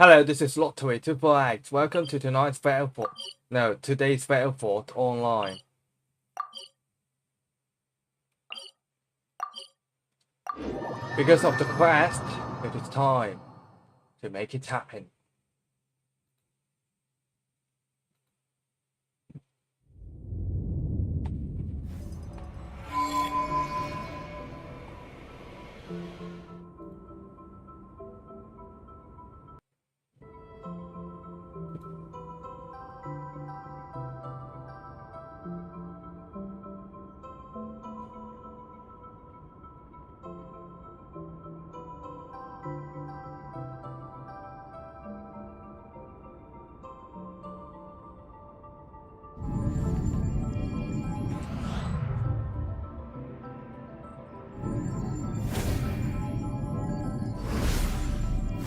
Hello, this is Lottery 248. Welcome to today's Battlefield Online. Because of the quest, it is time to make it happen.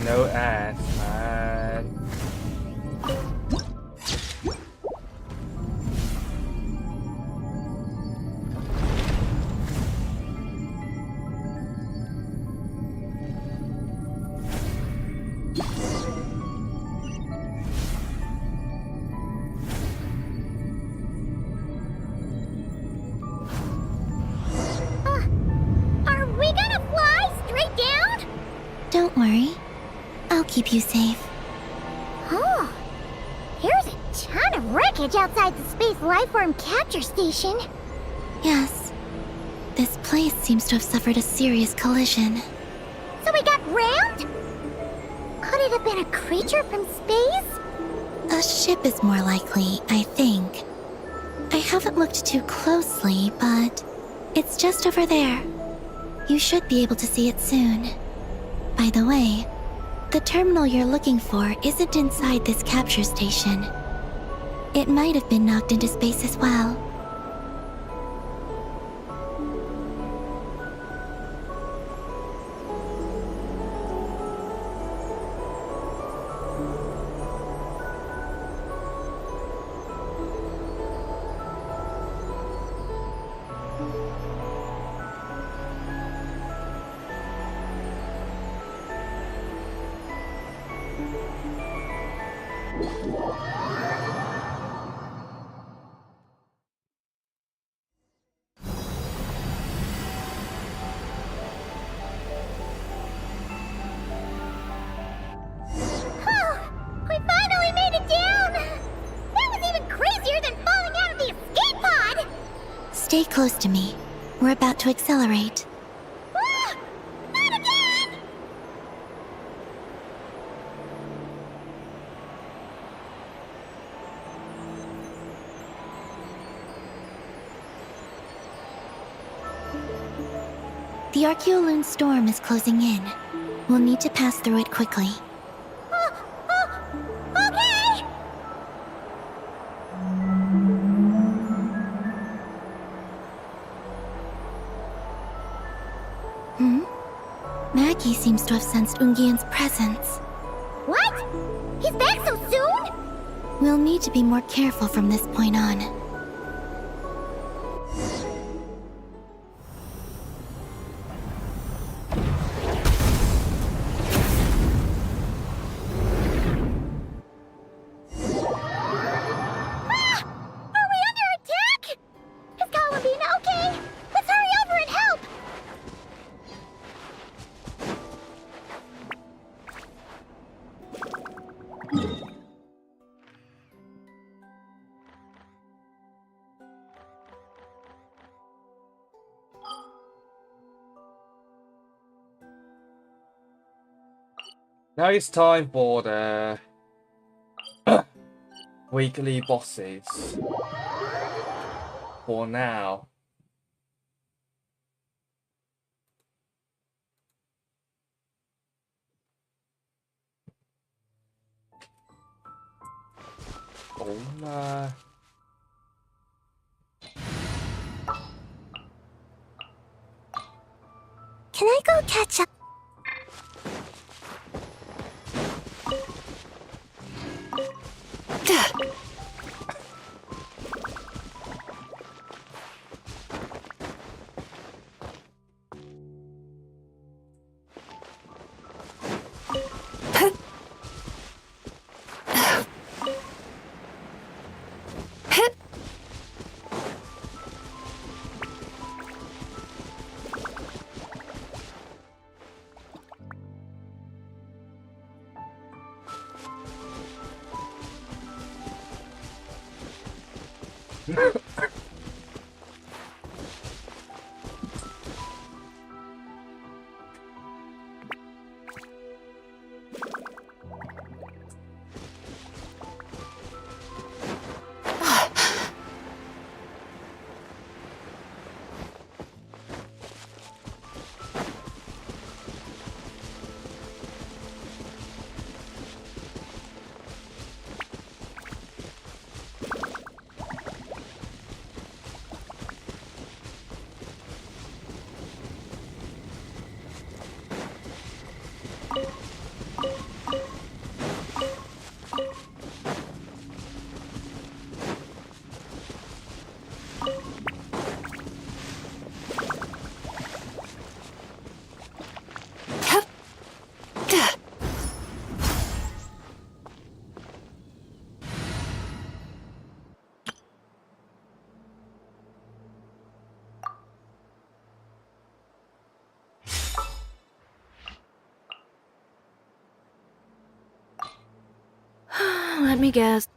No ads, man. Are we gonna fly straight down? Don't worry. I'll keep you safe. Oh, here's a ton of wreckage outside the Space Lifeform Capture Station. Yes. This place seems to have suffered a serious collision. So we got rammed? Could it have been a creature from space? A ship is more likely, I think. I haven't looked too closely, but it's just over there. You should be able to see it soon. By the way, the terminal you're looking for isn't inside this capture station. It might have been knocked into space as well. We finally made it down! That was even crazier than falling out of the escape pod! Stay close to me. We're about to accelerate. Ah, not again! The Archeoloon storm is closing in. We'll need to pass through it quickly. Okay! Maggie seems to have sensed Ungian's presence. What? He's back so soon? We'll need to be more careful from this point on. Are we under attack? Is Columbine okay? Let's hurry over and help! Now it's time for the weekly bosses. For now. Oh, Can I go catch up? Let me guess.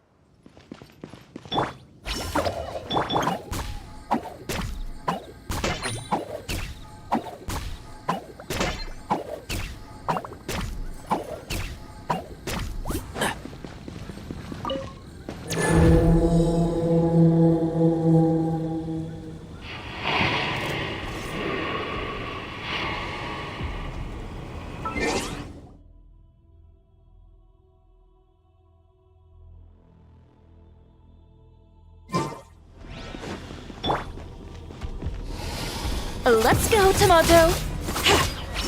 Let's go, Tomato.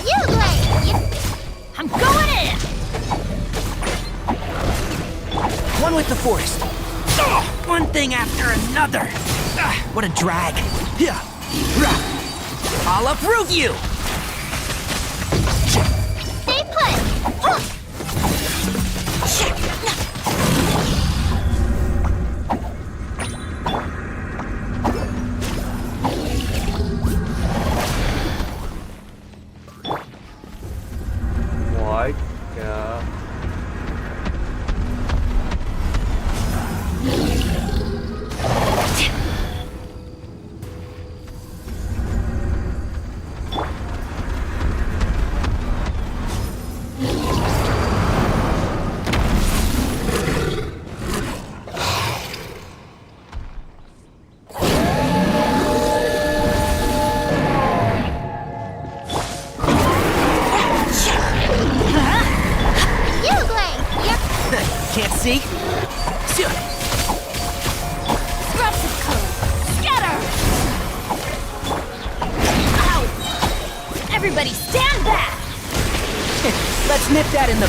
You Blade! I'm going in! One with the forest. Ugh, one thing after another. Ugh, what a drag. Yeah. Rah. I'll approve you. Stay put! Huh. What? Yeah. You Blade! Yep. Can't see? Scrubs of code. Scatter! Ow! Everybody stand back! Let's nip that in the...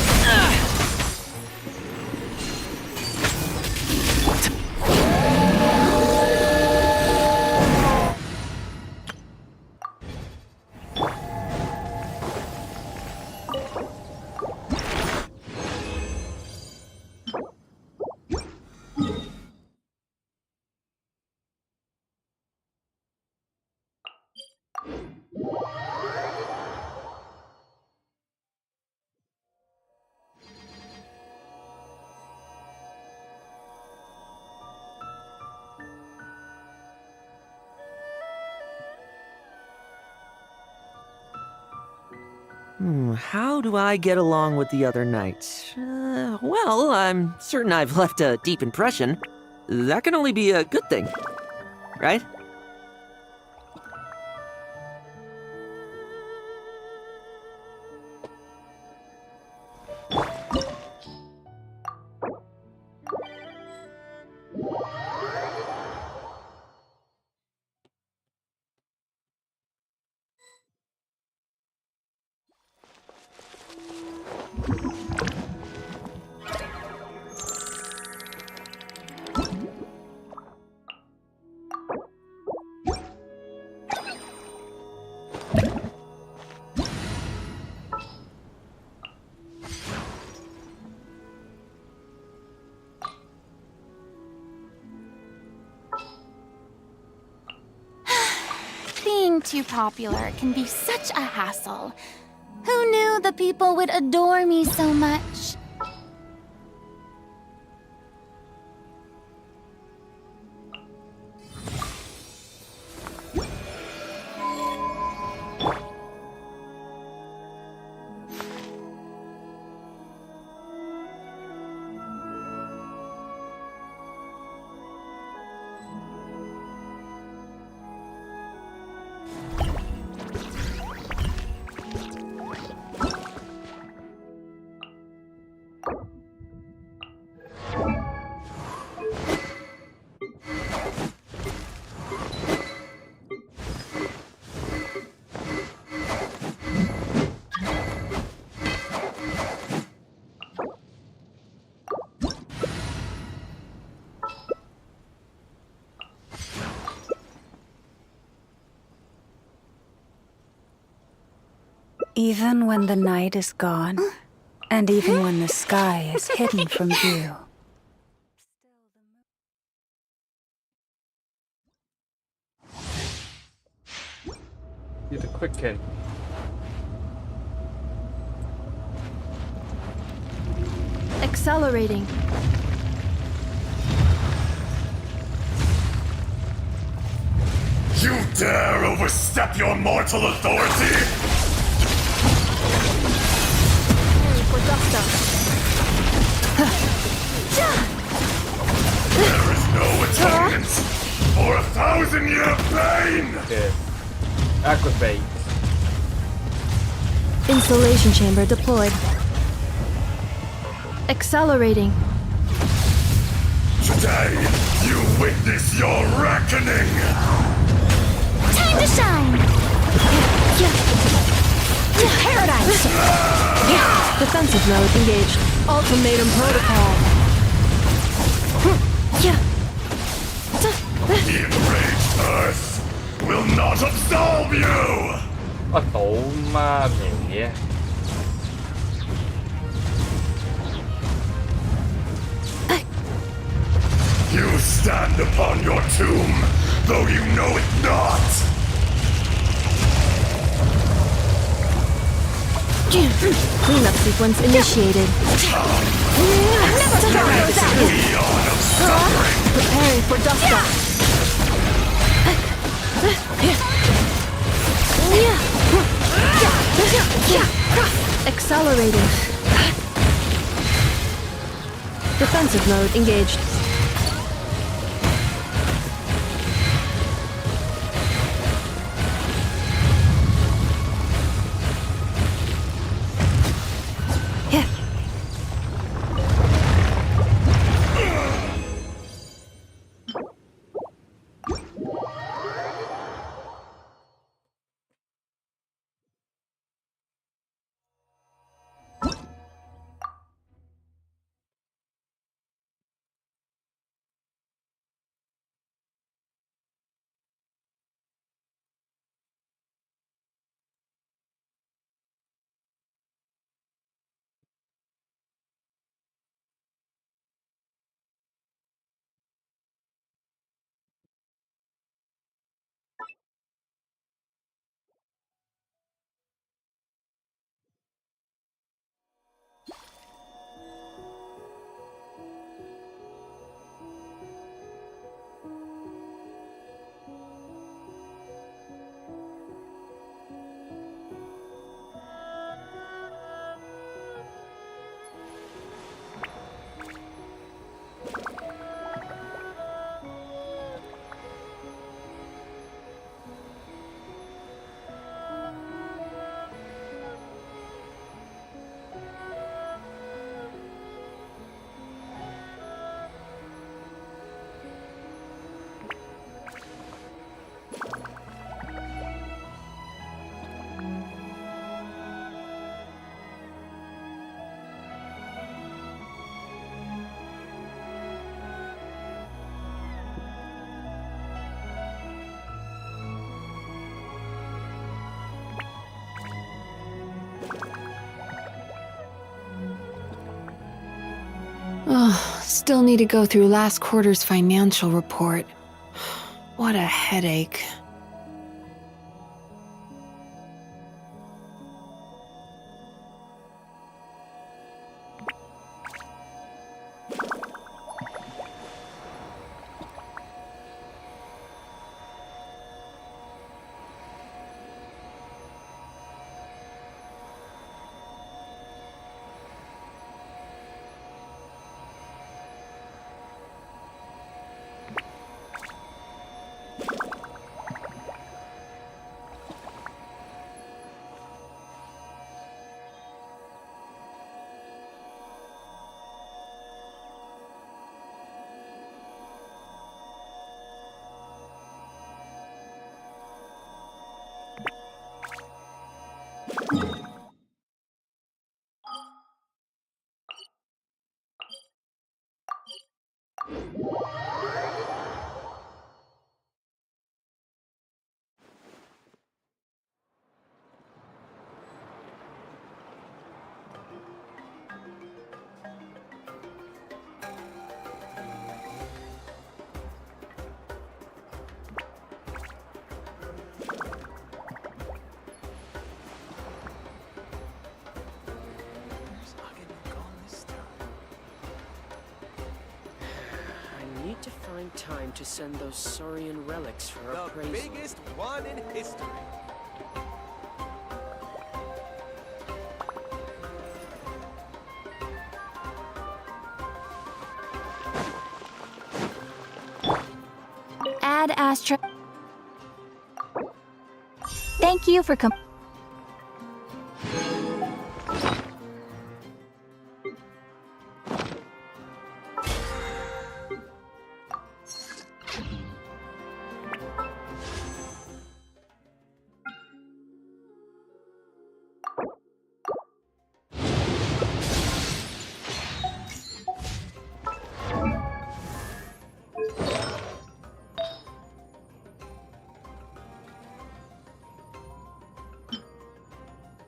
How do I get along with the other knights? Well, I'm certain I've left a deep impression. That can only be a good thing, right? Being too popular can be such a hassle. Who knew the people would adore me so much? Even when the night is gone, and even when the sky is hidden from view. Use the quicken. Accelerating. You dare overstep your mortal authority? For Dusta. There is no atonement for 1,000-year pain! Yeah. Activate. Insulation chamber deployed. Accelerating. Today, you witness your reckoning! Time to shine! To paradise! Defensive mode engaged. Ultimatum protocol. The enraged Earth will not absolve you! 我倒媽咪嘅。You stand upon your tomb, though you know it not! Cleanup sequence initiated. Eon of suffering! Preparing for Dusta. Accelerating. Defensive mode engaged. Oh, still need to go through last quarter's financial report. What a headache. I need to find time to send those Saurian relics for appraisal. The biggest one in history. Add Astra. Thank you for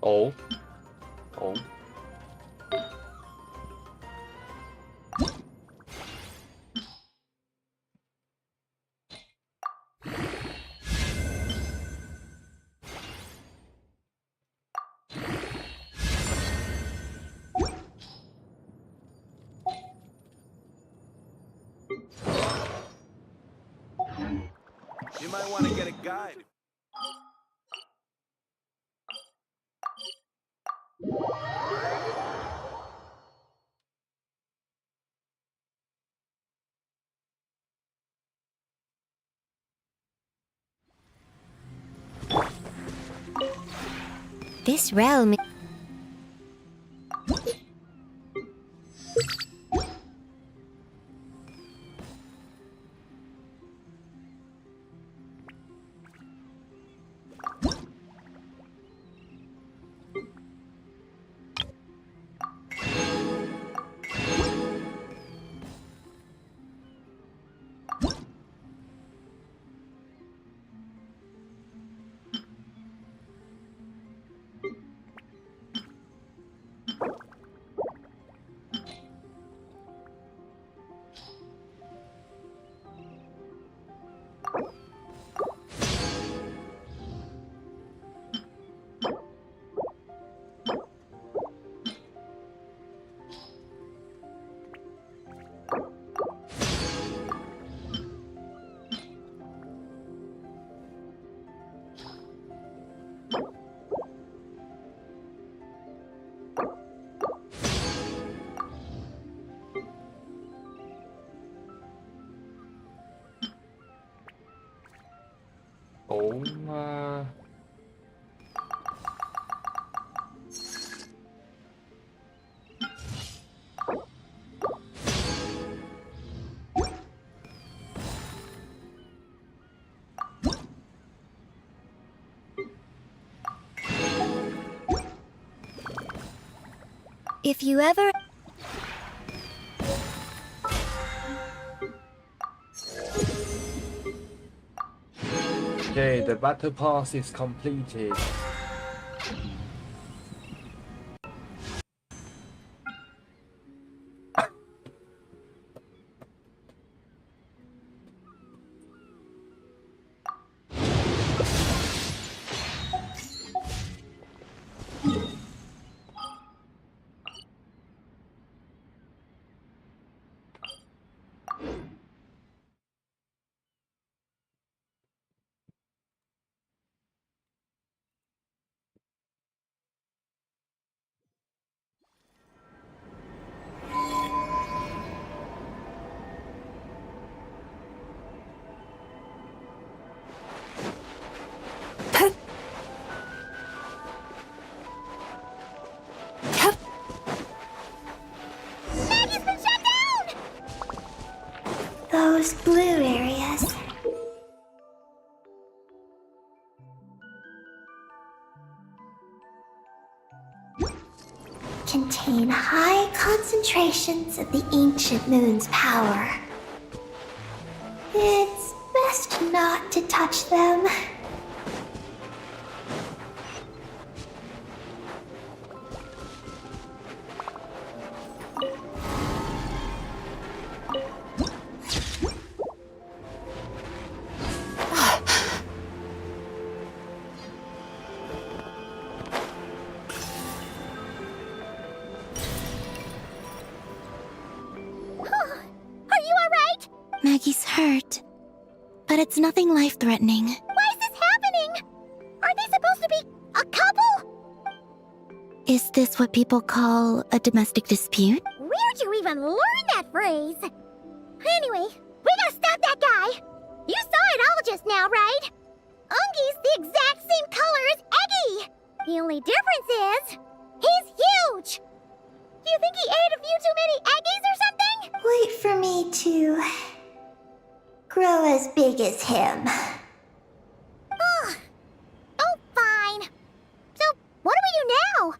Oh. Oh. You might want to get a guide. This realm. Oh. If you ever... Okay, the battle pass is completed. Maggie's been shut down! Those blue areas. Contain high concentrations of the ancient moon's power. It's best not to touch them. Maggie's hurt, but it's nothing life-threatening. Why is this happening? Aren't they supposed to be a couple? Is this what people call a domestic dispute? Where'd you even learn that phrase? Anyway, we gotta stop that guy. You saw it all just now, right? Ungi's the exact same color as Eggy. The only difference is, he's huge. Do you think he ate a few too many Eggies or something? Wait for me to grow as big as him. Ugh. Oh, fine. So, what do we do now?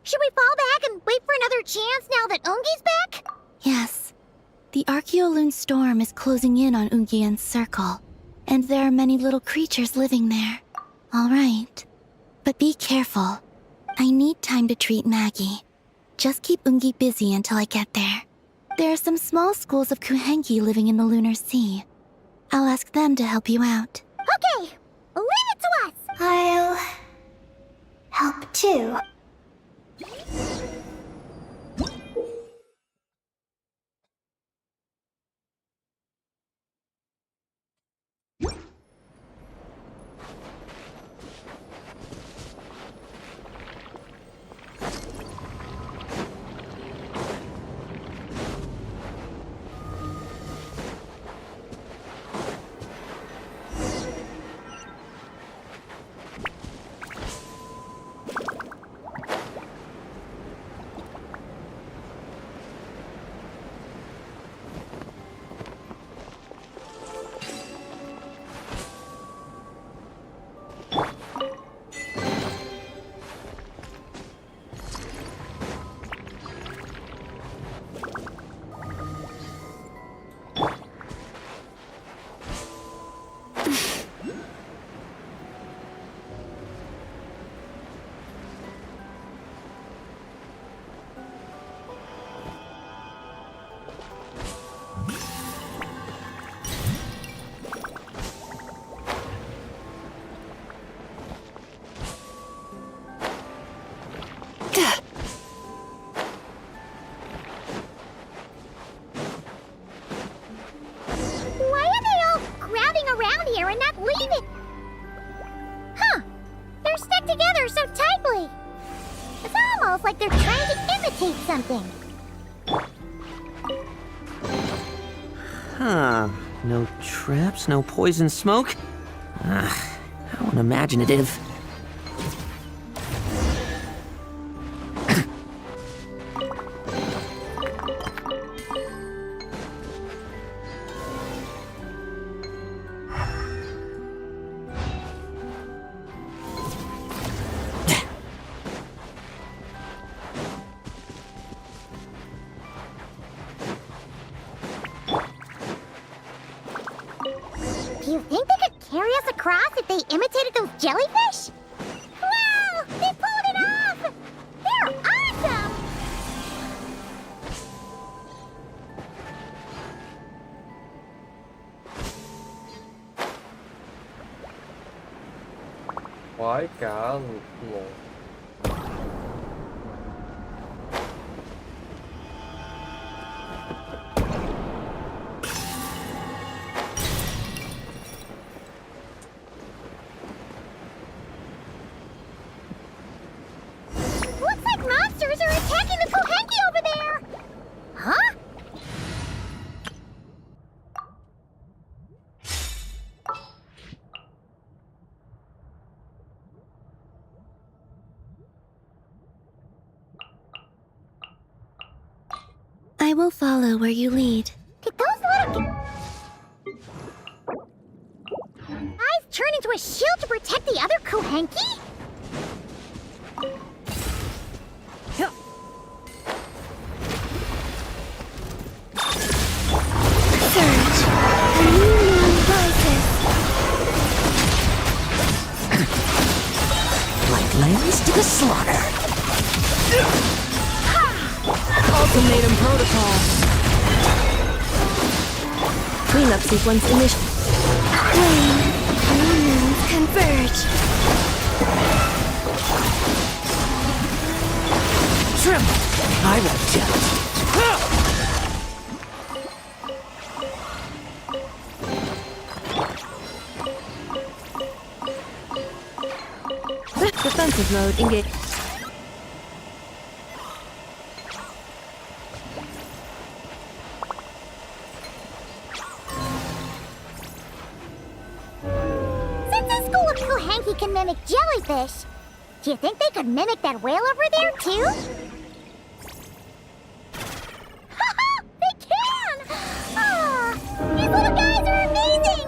Should we fall back and wait for another chance now that Ungi's back? Yes. The Archeoloon storm is closing in on Ungian's circle, and there are many little creatures living there. All right. But be careful. I need time to treat Maggie. Just keep Ungi busy until I get there. There are some small schools of Kuhenki living in the Lunar Sea. I'll ask them to help you out. Okay, leave it to us. I'll help too. And not leaving. Huh. They're stuck together so tightly. It's almost like they're trying to imitate something. Huh. No traps, no poison smoke? How unimaginative. Do you think they could carry us across if they imitated those jellyfish? Wow! They pulled it off! They're awesome! Quái cả lộn. Looks like monsters are attacking the Kohenki over there! Huh? I will follow where you lead. Did those little guys turn into a shield to protect the other Kohenki? Surge! A new moon rises! Like lambs to the slaughter. Ultimatum protocol. Cleanup sequence initiated. Flame! New moons converge! Tremble! I won't judge. defensive mode, engage. Since this school of Kohanki can mimic jellyfish, do you think they could mimic that whale over there, too? Haha! They can! Ah, these little guys are amazing!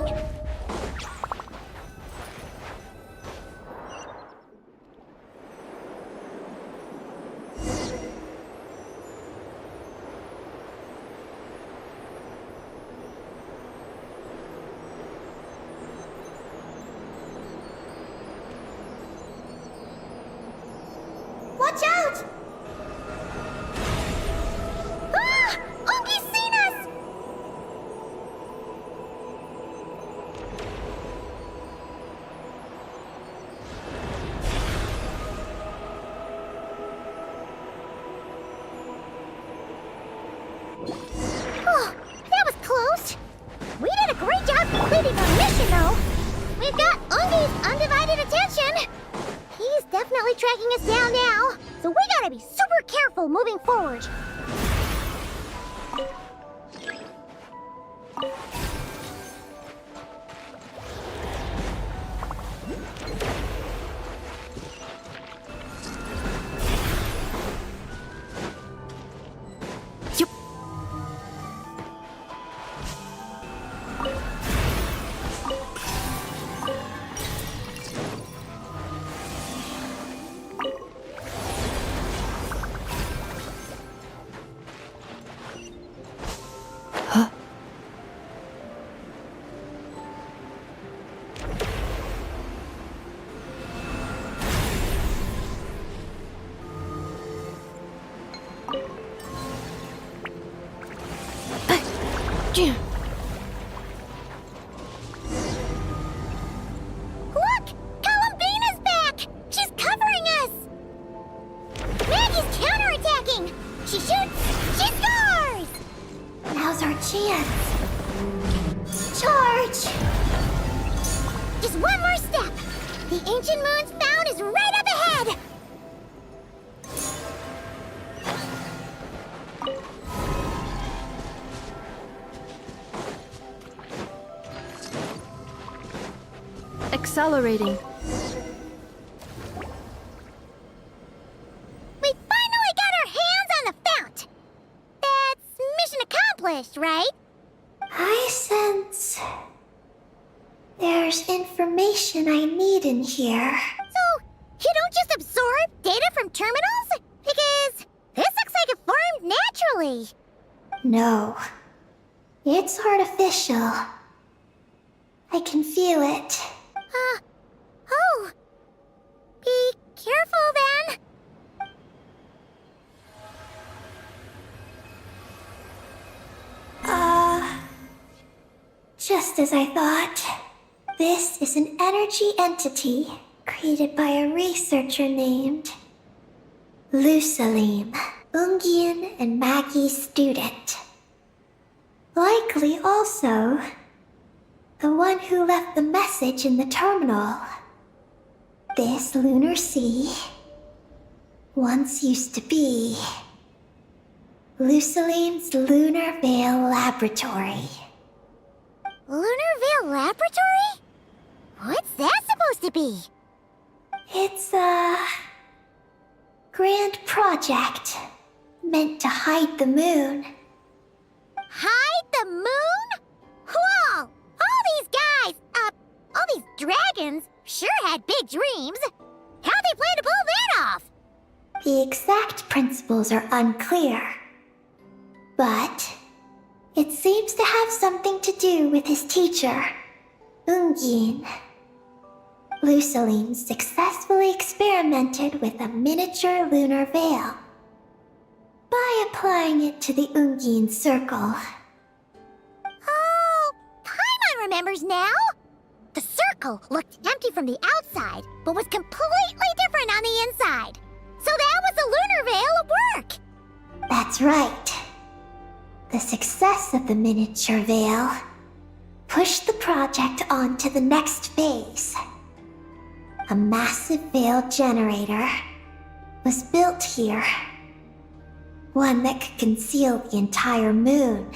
Watch out! Ah! Ungi's seen us! Oh, that was close. We did a great job completing our mission, though. We've got Ungi's undivided attention. He's definitely tracking us down now, so we gotta be super careful moving forward. Look! Columbina's back! She's covering us! Maggie's counterattacking! She shoots! She scores! Now's our chance. Charge! Just one more step! The ancient moon's found is right up ahead! Accelerating. We finally got our hands on the fount! That's mission accomplished, right? I sense there's information I need in here. So, you don't just absorb data from terminals? Because this looks like it formed naturally. No, it's artificial. I can feel it. Oh. Be careful then. Just as I thought. This is an energy entity created by a researcher named Lusalim, Ungian and Maggie's student. Likely also the one who left the message in the terminal. This lunar sea once used to be Lusalim's Lunar Veil Laboratory. Lunar Veil Laboratory? What's that supposed to be? It's a grand project meant to hide the moon. Hide the moon? Whoa! All these guys, all these dragons sure had big dreams. How'd they plan to pull that off? The exact principles are unclear, but it seems to have something to do with his teacher, Ungin. Lusalim successfully experimented with a miniature lunar veil by applying it to the Ungin circle. Oh, Paimon remembers now. The circle looked empty from the outside, but was completely different on the inside. So that was the lunar veil at work. That's right. The success of the miniature veil pushed the project on to the next phase. a massive veil generator was built here. One that could conceal the entire moon.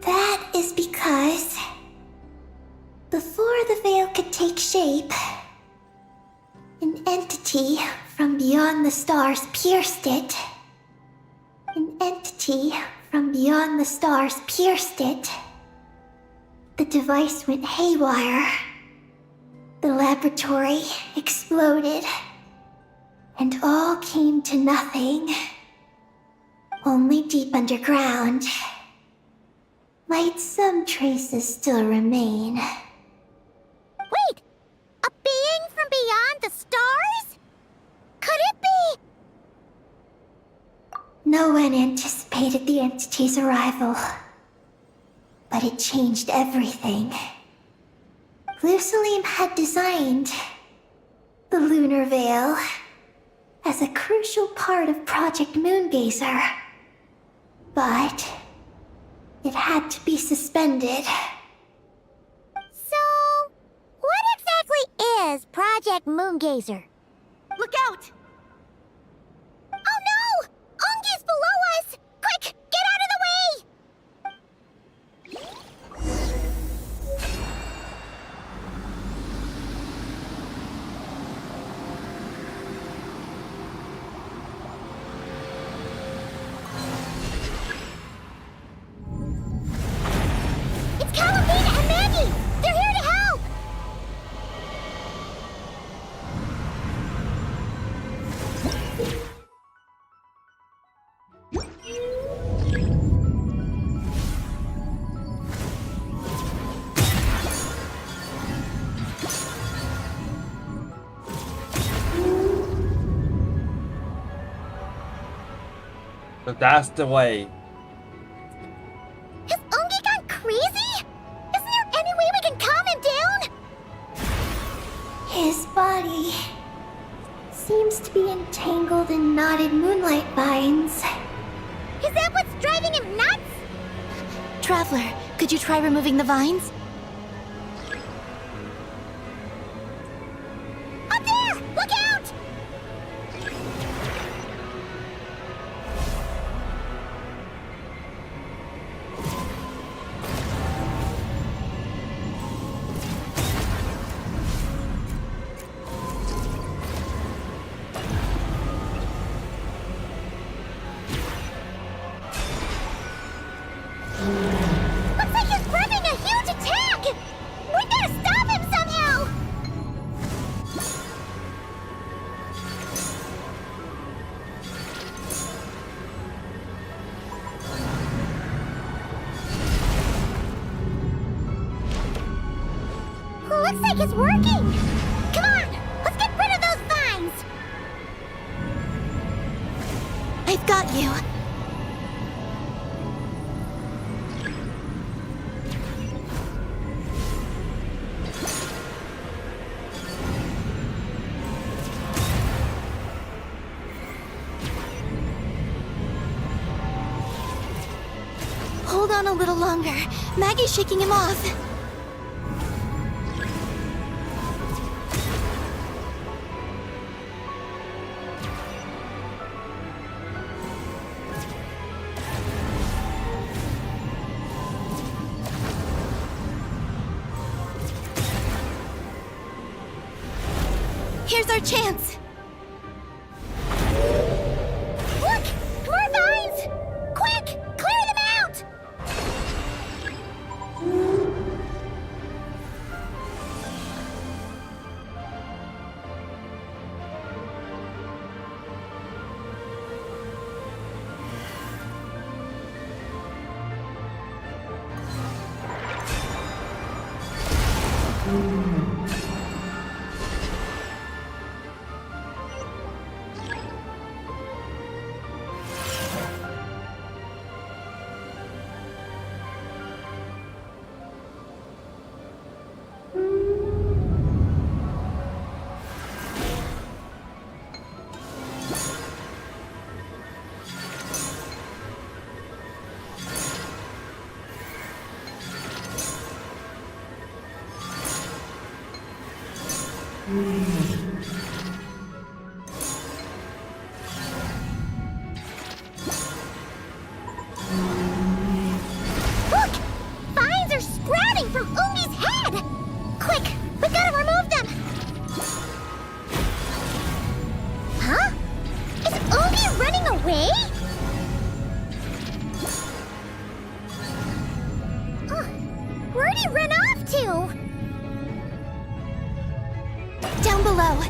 That is because before the veil could take shape, an entity from beyond the stars pierced it. An entity from beyond the stars pierced it. The device went haywire. The laboratory exploded. And all came to nothing. Only deep underground might some traces still remain. Wait! A being from beyond the stars? Could it be? No one anticipated the entity's arrival. But it changed everything. Lucilim had designed the Lunar Veil as a crucial part of Project Moongazer. But it had to be suspended. So, what exactly is Project Moongazer? Look out! Oh no! Ungi's below us! Quick, get out of the way! It's Calamina and Maggie! They're here to help! So that's the way. Has Ungi gone crazy? Isn't there any way we can calm him down? His body seems to be entangled in knotted moonlight vines. Is that what's driving him nuts? Traveler, could you try removing the vines? Up there! Look out! Looks like he's running a huge attack! We gotta stop him somehow! Looks like it's working! Come on, let's get rid of those vines! I've got you. Hold on a little longer. Maggie's shaking him off. Here's our chance. Look! More vines! Quick! Clear them out! Look! Vines are sprouting from Ungi's head! Quick, we gotta remove them! Huh? Is Ungi running away? Where'd he run off to? Down below.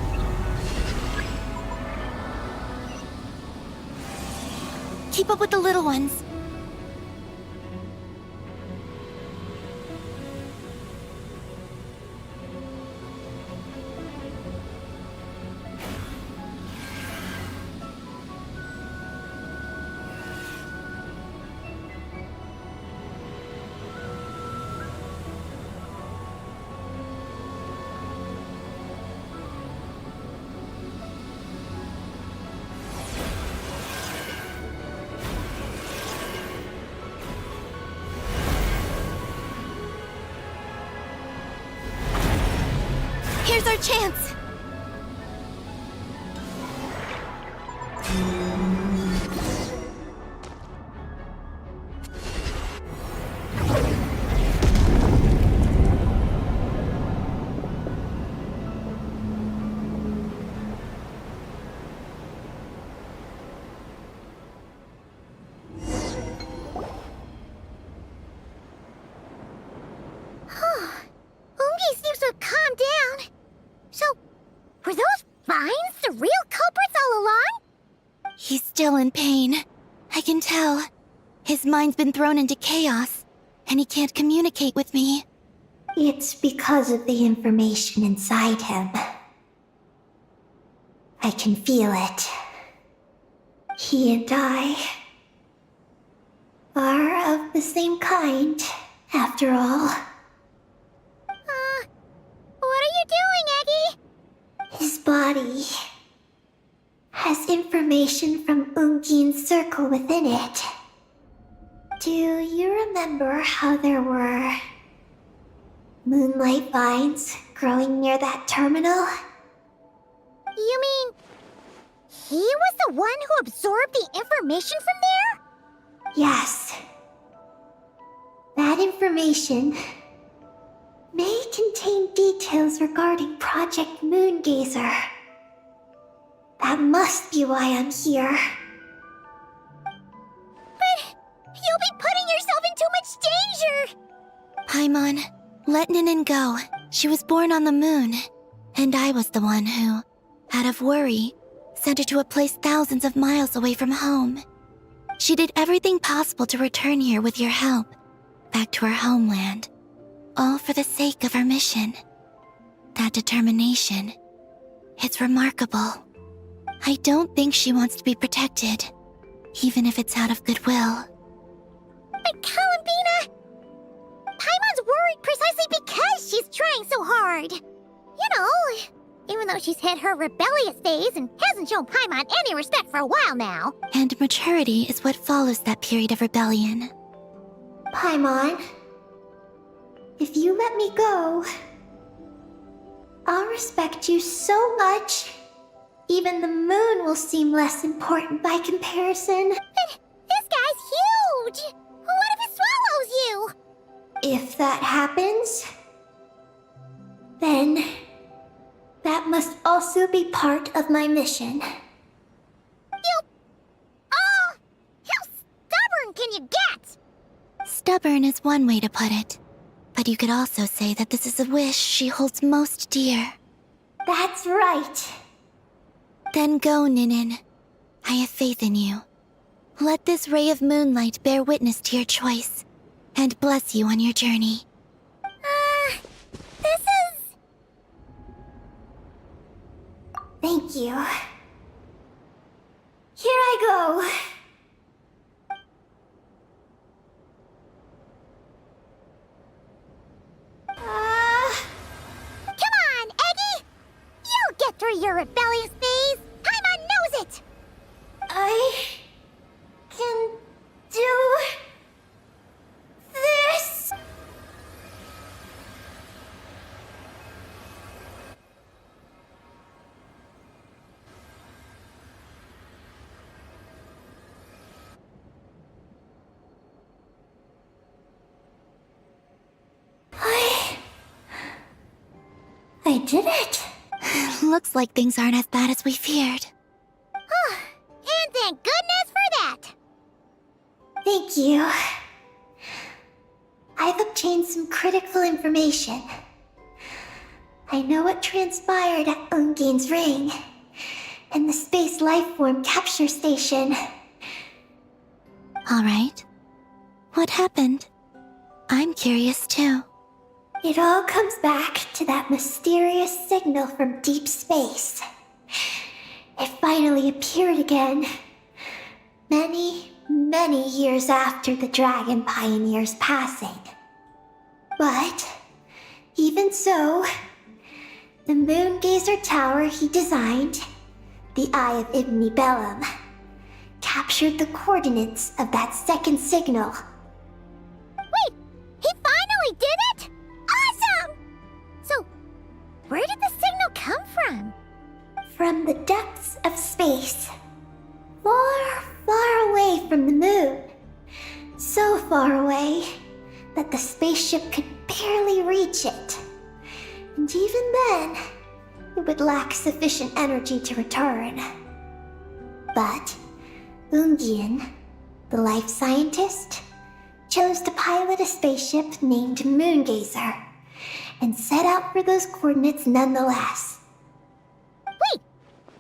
Keep up with the little ones. Here's our chance. Ungi seems to have calmed down. So, were those vines the real culprits all along? He's still in pain. I can tell. His mind's been thrown into chaos, and he can't communicate with me. It's because of the information inside him. I can feel it. He and I are of the same kind, after all. What are you doing, Eggy? His body has information from Ungin's circle within it. Do you remember how there were moonlight vines growing near that terminal? You mean he was the one who absorbed the information from there? Yes. That information may contain details regarding Project Moongazer. That must be why I'm here. But you'll be putting yourself in too much danger! Paimon, let NaN go. She was born on the moon, and I was the one who, out of worry, sent her to a place thousands of miles away from home. She did everything possible to return here with your help, back to her homeland, all for the sake of her mission. That determination, it's remarkable. I don't think she wants to be protected, even if it's out of goodwill. But Columbina, Paimon's worried precisely because she's trying so hard. You know, even though she's hit her rebellious phase and hasn't shown Paimon any respect for a while now. And maturity is what follows that period of rebellion. Paimon, if you let me go, I'll respect you so much. Even the moon will seem less important by comparison. But this guy's huge! What if it swallows you? If that happens, then that must also be part of my mission. How stubborn can you get? Stubborn is one way to put it, but you could also say that this is a wish she holds most dear. That's right. Then go, NaN. I have faith in you. Let this ray of moonlight bear witness to your choice, and bless you on your journey. This is... Thank you. Here I go. Come on, Eggy! You'll get through your rebellious phase! Paimon knows it! I can do this. did it! Looks like things aren't as bad as we feared. And thank goodness for that! Thank you. I've obtained some critical information. I know what transpired at Ungein's ring and the space lifeform capture station. Alright. What happened? I'm curious too. It all comes back to that mysterious signal from deep space. It finally appeared again. Many years after the Dragon Pioneer's passing. But, even so, the Moon Gazer Tower he designed, the Eye of Ibn Bellum, captured the coordinates of that second signal. Wait! He finally did it?! Awesome! So, where did the signal come from? From the depths of space. Far away from the moon. So far away that the spaceship could barely reach it. And even then, it would lack sufficient energy to return. But Ungein, the life scientist, chose to pilot a spaceship named Moongazer and set out for those coordinates nonetheless. Wait,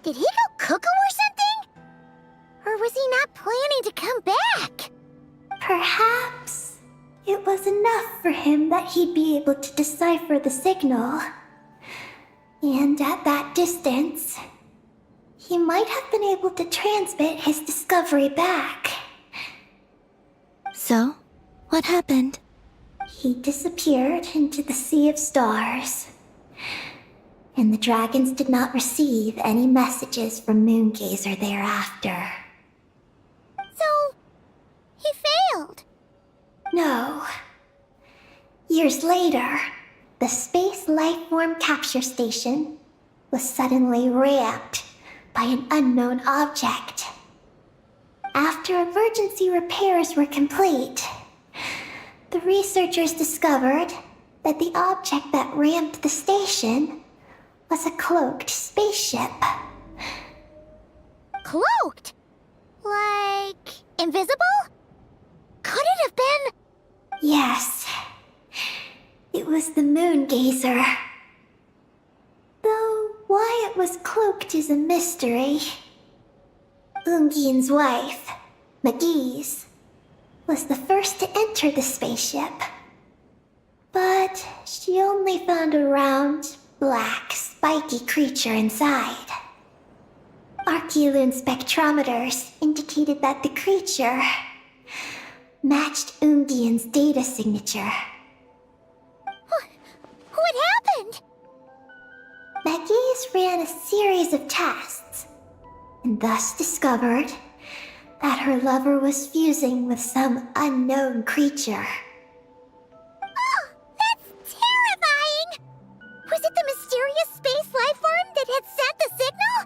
did he go cuckoo or something? Or was he not planning to come back? Perhaps it was enough for him that he'd be able to decipher the signal. And at that distance, he might have been able to transmit his discovery back. So, what happened? He disappeared into the sea of stars. And the dragons did not receive any messages from Moongazer thereafter. So, he failed. No. Years later, the Space Lifeform Capture Station was suddenly ramped by an unknown object. After emergency repairs were complete, the researchers discovered that the object that ramped the station was a cloaked spaceship. Cloaked? Like, invisible? Could it have been? Yes. It was the Moongazer. Though why it was cloaked is a mystery. Ungein's wife, Magi's, was the first to enter the spaceship. But she only found a round, black, spiky creature inside. Archeloon spectrometers indicated that the creature matched Ungein's data signature. What happened? Magi's ran a series of tests, and thus discovered that her lover was fusing with some unknown creature. Oh, that's terrifying! Was it the mysterious space lifeform that had sent the signal?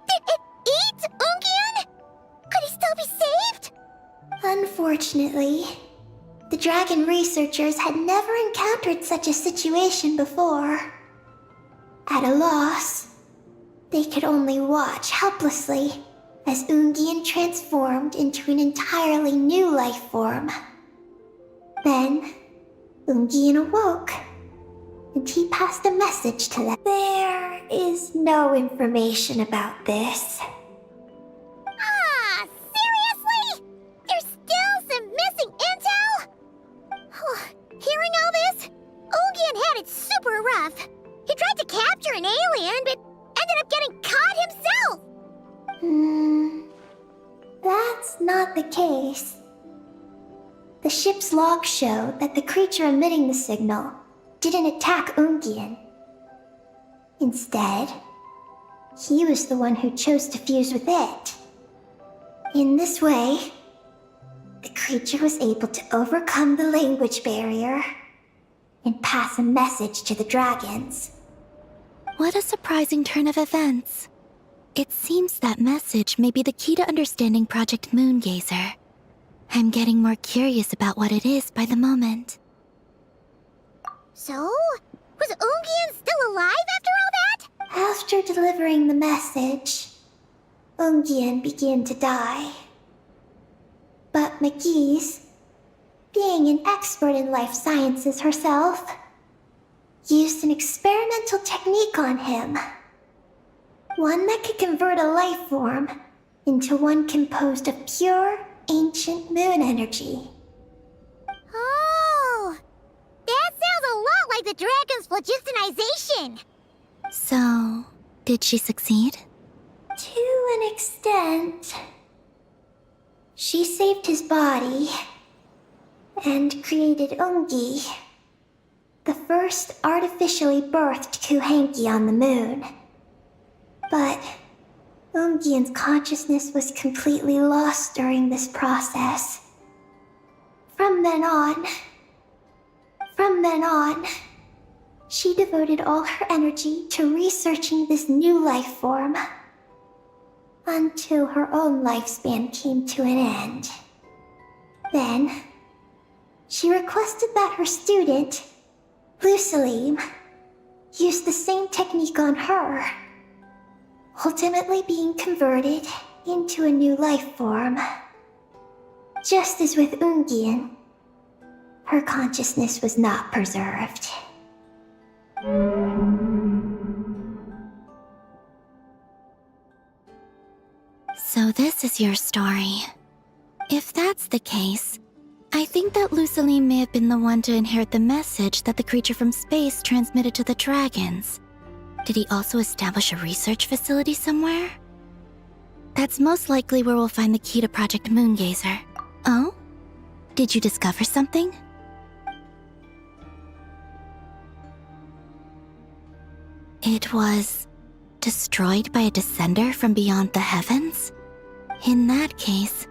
Did it eat Ungein? Could he still be saved? Unfortunately, the dragon researchers had never encountered such a situation before. At a loss, they could only watch helplessly as Ungein transformed into an entirely new life form. Then, Ungein awoke, and he passed a message to them. There is no information about this. Ah, seriously? There's still some missing intel? Hearing all this, Ungein had it super rough. He tried to capture an alien, but ended up getting caught himself. That's not the case. The ship's logs show that the creature emitting the signal didn't attack Ungein. Instead, he was the one who chose to fuse with it. In this way, the creature was able to overcome the language barrier and pass a message to the dragons. What a surprising turn of events. It seems that message may be the key to understanding Project Moongazer. I'm getting more curious about what it is by the moment. So, was Ungein still alive after After delivering the message, Ungyan began to die. But McGee's, being an expert in life sciences herself, used an experimental technique on him. One that could convert a life form into one composed of pure, ancient moon energy. Oh! That sounds a lot like the dragon's phlogistonization! So, did she succeed? To an extent. She saved his body and created Ungi, the first artificially birthed Kuhanki on the moon. But Ungian's consciousness was completely lost during this process. From then on, she devoted all her energy to researching this new life form, until her own lifespan came to an end. Then, she requested that her student, Lusalim, use the same technique on her, ultimately being converted into a new life form. Just as with Ungian, her consciousness was not preserved. So this is your story. If that's the case, I think that Lusaline may have been the one to inherit the message that the creature from space transmitted to the dragons. Did he also establish a research facility somewhere? That's most likely where we'll find the key to Project Moongazer. Oh? Did you discover something? It was destroyed by a descender from beyond the heavens? In that case,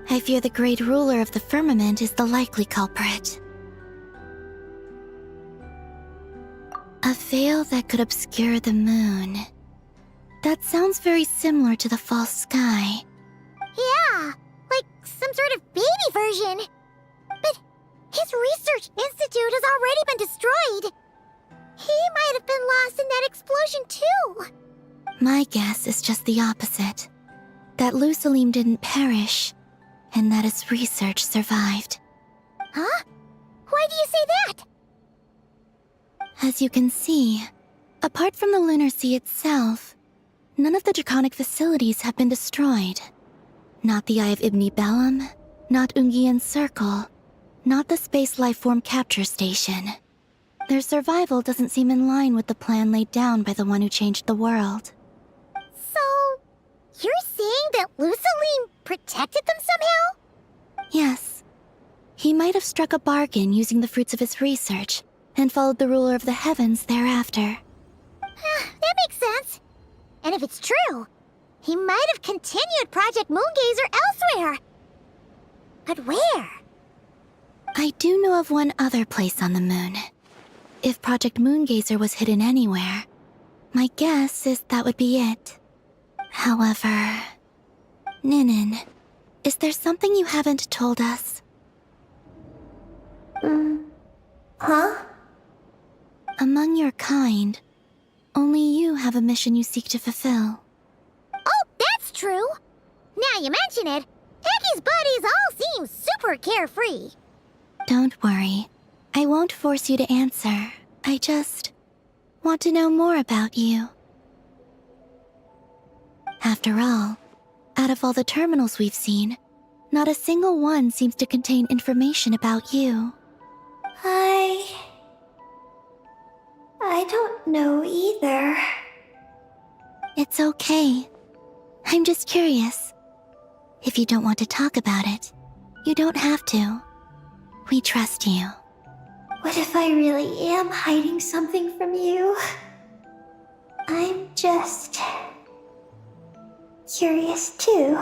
I fear the great ruler of the firmament is the likely culprit. A veil that could obscure the moon. That sounds very similar to the false sky. Yeah, like some sort of baby version. But his research institute has already been destroyed. He might have been lost in that explosion too. My guess is just the opposite. That Lusalim didn't perish, and that his research survived. Huh? Why do you say that? As you can see, apart from the Lunar Sea itself, none of the draconic facilities have been destroyed. Not the Eye of Ibni Bellum, not Ungian's Circle, not the Space Lifeform Capture Station. Their survival doesn't seem in line with the plan laid down by the one who changed the world. So, you're saying that Lusaline protected them somehow? Yes. He might have struck a bargain using the fruits of his research, and followed the ruler of the heavens thereafter. That makes sense. And if it's true, he might have continued Project Moongazer elsewhere. But where? I do know of one other place on the moon. If Project Moongazer was hidden anywhere, my guess is that would be it. However, NaN, is there something you haven't told us? Huh? Among your kind, only you have a mission you seek to fulfill. Oh, that's true. Now you mention it, Eggy's buddies all seem super carefree. Don't worry. I won't force you to answer. I just want to know more about you. After all, out of all the terminals we've seen, not a single one seems to contain information about you. I don't know either. It's okay. I'm just curious. If you don't want to talk about it, you don't have to. We trust you. What if I really am hiding something from you? I'm just curious too.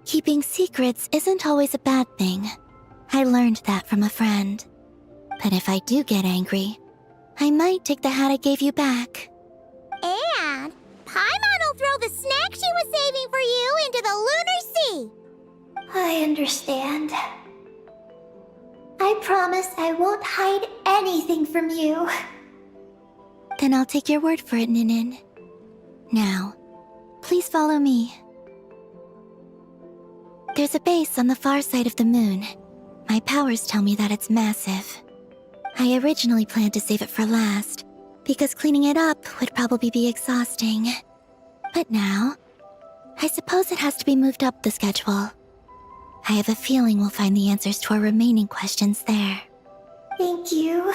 Keeping secrets isn't always a bad thing. I learned that from a friend. But if I do get angry, I might take the hat I gave you back. And Paimon will throw the snack she was saving for you into the Lunar Sea. I understand. I I promise I won't hide anything from you. Then I'll take your word for it, NaN. Now, please follow me. There's a base on the far side of the moon. My powers tell me that it's massive. I originally planned to save it for last, because cleaning it up would probably be exhausting. But now, I suppose it has to be moved up the schedule. I have a feeling we'll find the answers to our remaining questions there. Thank you.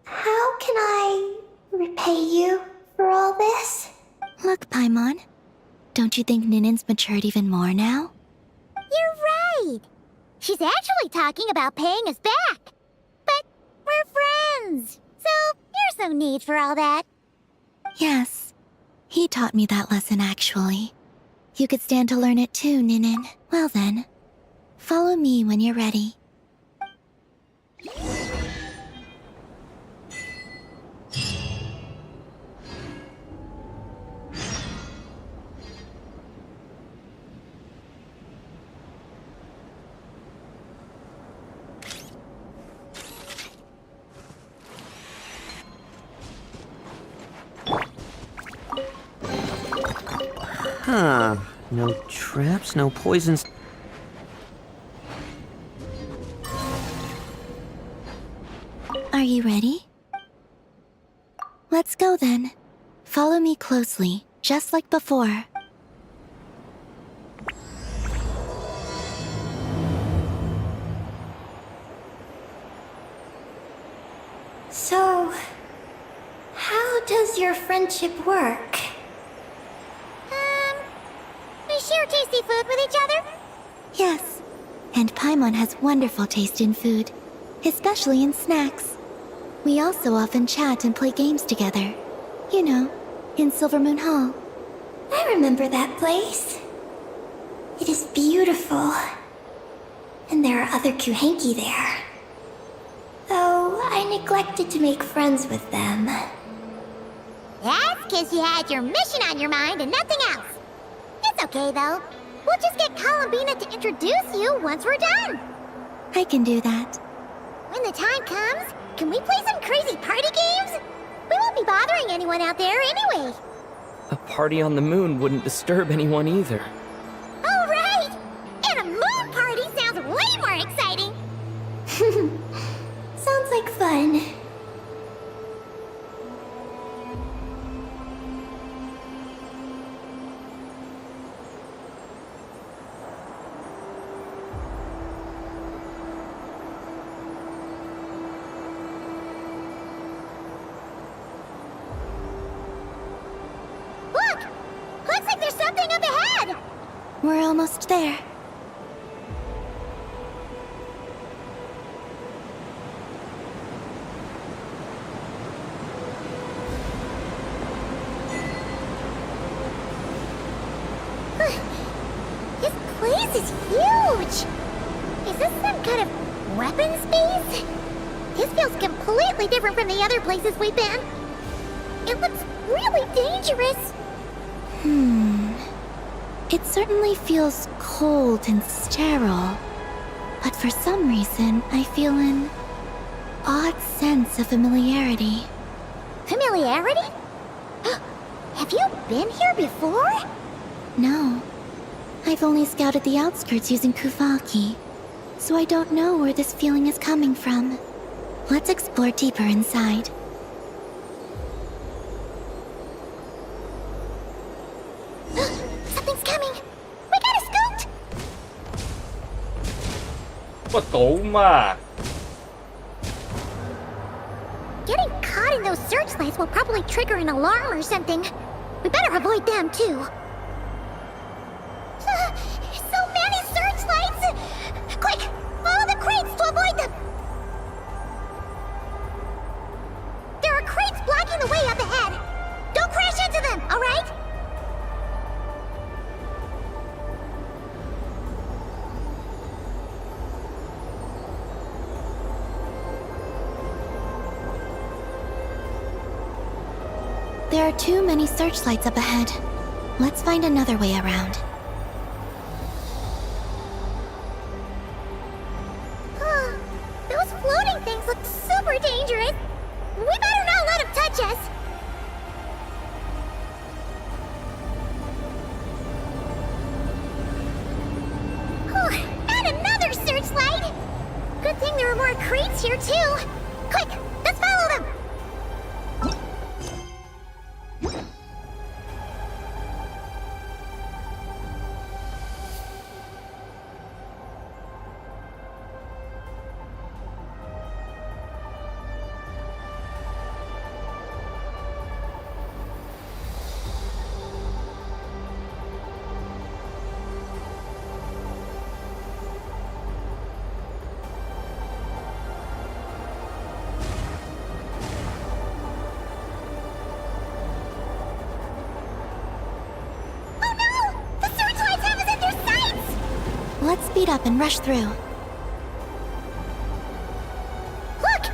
How can I repay you for all this? Look, Paimon. Don't you think NaN's matured even more now? You're right. She's actually talking about paying us back. But we're friends, so there's no need for all that. Yes. He taught me that lesson, actually. You could stand to learn it too, NaN. Well then, follow me when you're ready. Huh. No traps, no poisons. Are you ready? Let's go then. Follow me closely, just like before. So, how does your friendship work? We share tasty food with each other? Yes. And Paimon has wonderful taste in food, especially in snacks. We also often chat and play games together. You know, in Silvermoon Hall. I remember that place. It is beautiful. And there are other Kuhenki there. Though I neglected to make friends with them. That's because you had your mission on your mind and nothing else. It's okay, though. We'll just get Columbina to introduce you once we're done. I can do that. When the time comes, can we play some crazy party games? We won't be bothering anyone out there anyway. A party on the moon wouldn't disturb anyone either. Oh, right! And a moon party sounds way more exciting. Sounds like fun. Look! Looks like there's something up ahead! We're almost there. This place is huge! Is this some kind of weapons base? This feels completely different from the other places we've been. It looks really dangerous. It certainly feels cold and sterile. But for some reason, I feel an odd sense of familiarity. Familiarity? Have you been here before? No. I've only scouted the outskirts using Kuvaki, so I don't know where this feeling is coming from. Let's explore deeper inside. Something's coming! We gotta scoot! 我倒嘛！ Getting caught in those searchlights will probably trigger an alarm or something. We better avoid them, too. So many searchlights! Quick! Follow the crates to avoid them! There are crates blocking the way up ahead! Don't crash into them, alright? There are too many searchlights up ahead. Let's find another way around. things look super dangerous. We better not let him touch us. Whew, and another searchlight! Good thing there are more crates here too. Quick, let's follow them! Let's speed up and rush through. Look!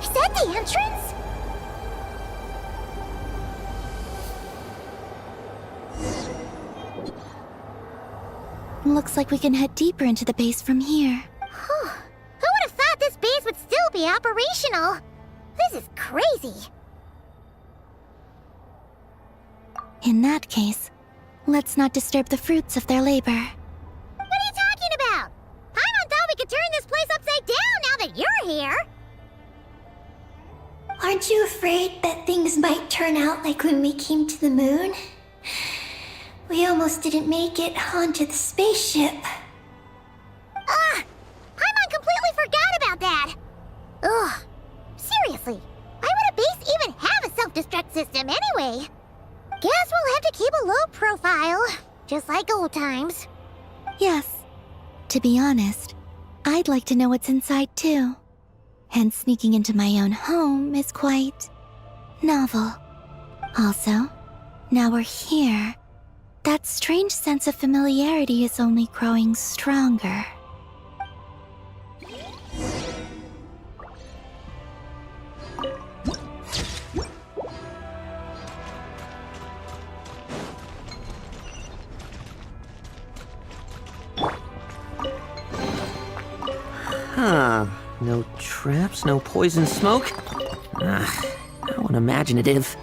Is that the entrance? Looks like we can head deeper into the base from here. Whew. Who would have thought this base would still be operational? This is crazy. In that case, let's not disturb the fruits of their labor. What are you talking about? Paimon thought we could turn this place upside down now that you're here. Aren't you afraid that things might turn out like when we came to the moon? We almost didn't make it onto the spaceship. Paimon completely forgot about that. Ugh. Seriously, why would a base even have a self-destruct system anyway? Guess we'll have to keep a low profile, just like old times. Yes. To be honest, I'd like to know what's inside too. And sneaking into my own home is quite novel. Also, now we're here, that strange sense of familiarity is only growing stronger. Huh. No traps, no poison smoke? How unimaginative.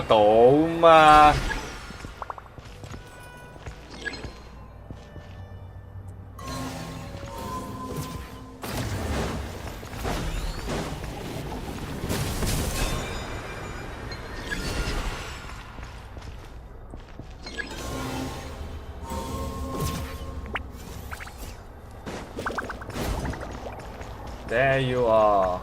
Tổ mà. There you are.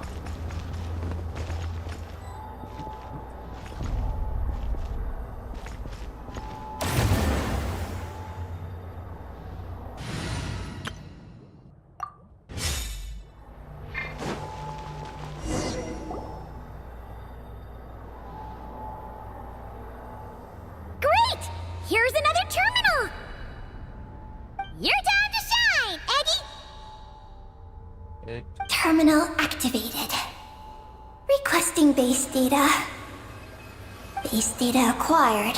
Great! Here's another terminal! Your time to shine, Eggy! Terminal activated. Requesting base data. Base data acquired.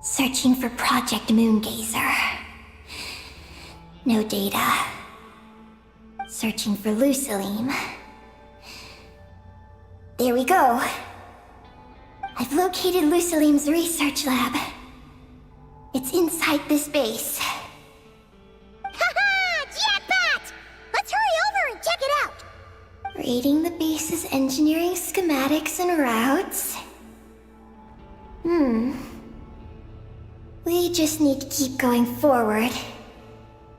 Searching for Project Moongazer. No data. Searching for Luciline. There we go. I've located Luciline's research lab. It's inside this base. Haha! Jackpot! Let's hurry over and check it out! Reading the base's engineering schematics and routes. We just need to keep going forward.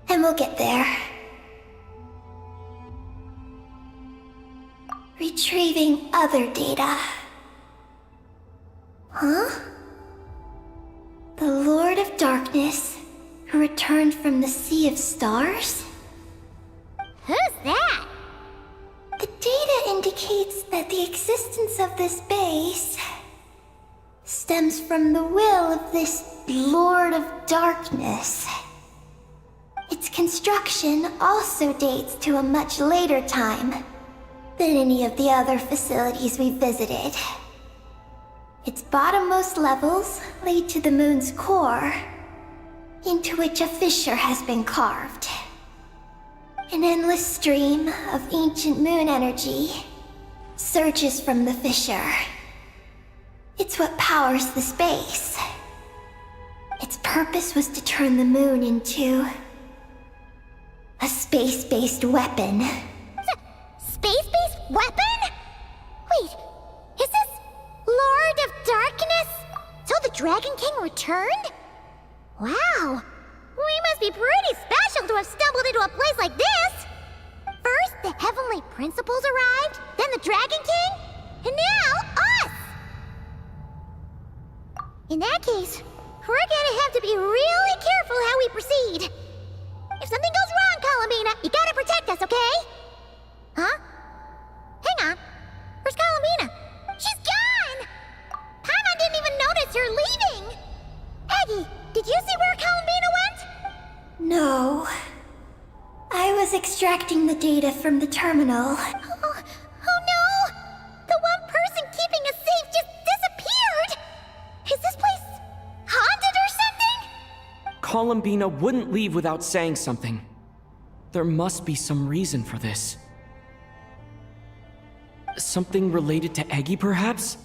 And we'll get there. Retrieving other data. Huh? The Lord of Darkness, who returned from the Sea of Stars? Who's that? The data indicates that that the existence of this base stems from the will of this Lord of Darkness. Its construction also dates to a much later time than any of the other facilities we visited. Its bottommost levels lead to the moon's core, into which a fissure has been carved. An endless stream of ancient moon energy surges from the fissure. It's what powers the space. Its purpose was to turn the moon into a space-based weapon. Space-based weapon? Wait, is this Lord of Darkness? So the Dragon King returned? Wow, we must be pretty special to have stumbled into a place like this. First, the Heavenly Principles arrived, then the Dragon King, and now us! In that case, we're gonna have to be really careful how we proceed. If something goes wrong, Columbina, you gotta protect us, okay? Huh? Hang on. Where's Columbina? She's gone! Paimon didn't even notice you're leaving! Aggie, did you see where Columbina went? No. I was extracting the data from the terminal. Oh no! The one person keeping us safe just disappeared! Is this place haunted or something? Columbina wouldn't leave without saying something. There must be some reason for this. Something related to Eggy, perhaps?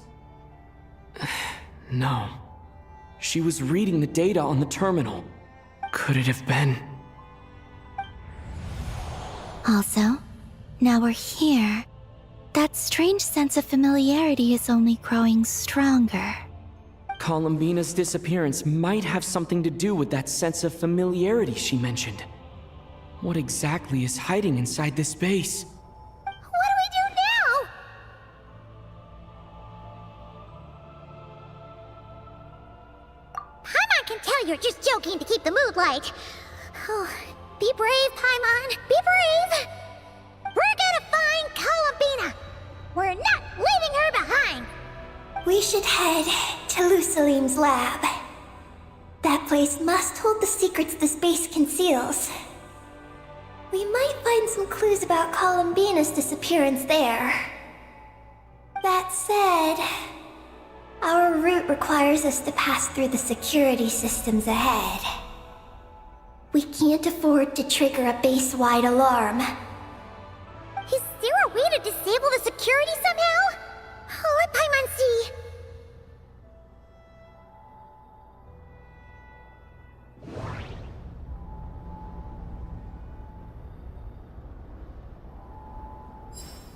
No. She was reading the data on the terminal. Could it have been? Also, now we're here. That strange sense of familiarity is only growing stronger. Columbina's disappearance might have something to do with that sense of familiarity she mentioned. What exactly is hiding inside this base? What do we do now? Paimon can tell you're just joking to keep the mood light. Oh, be brave, Paimon. Be brave. We're gonna find Columbina. We're not leaving her behind. We should head to Lusalim's lab. That place must hold the secrets the space conceals. We might find some clues about Columbina's disappearance there. That said, our route requires us to pass through the security systems ahead. We can't afford to trigger a base-wide alarm. Is there a way to disable the security somehow? Let Paimon see.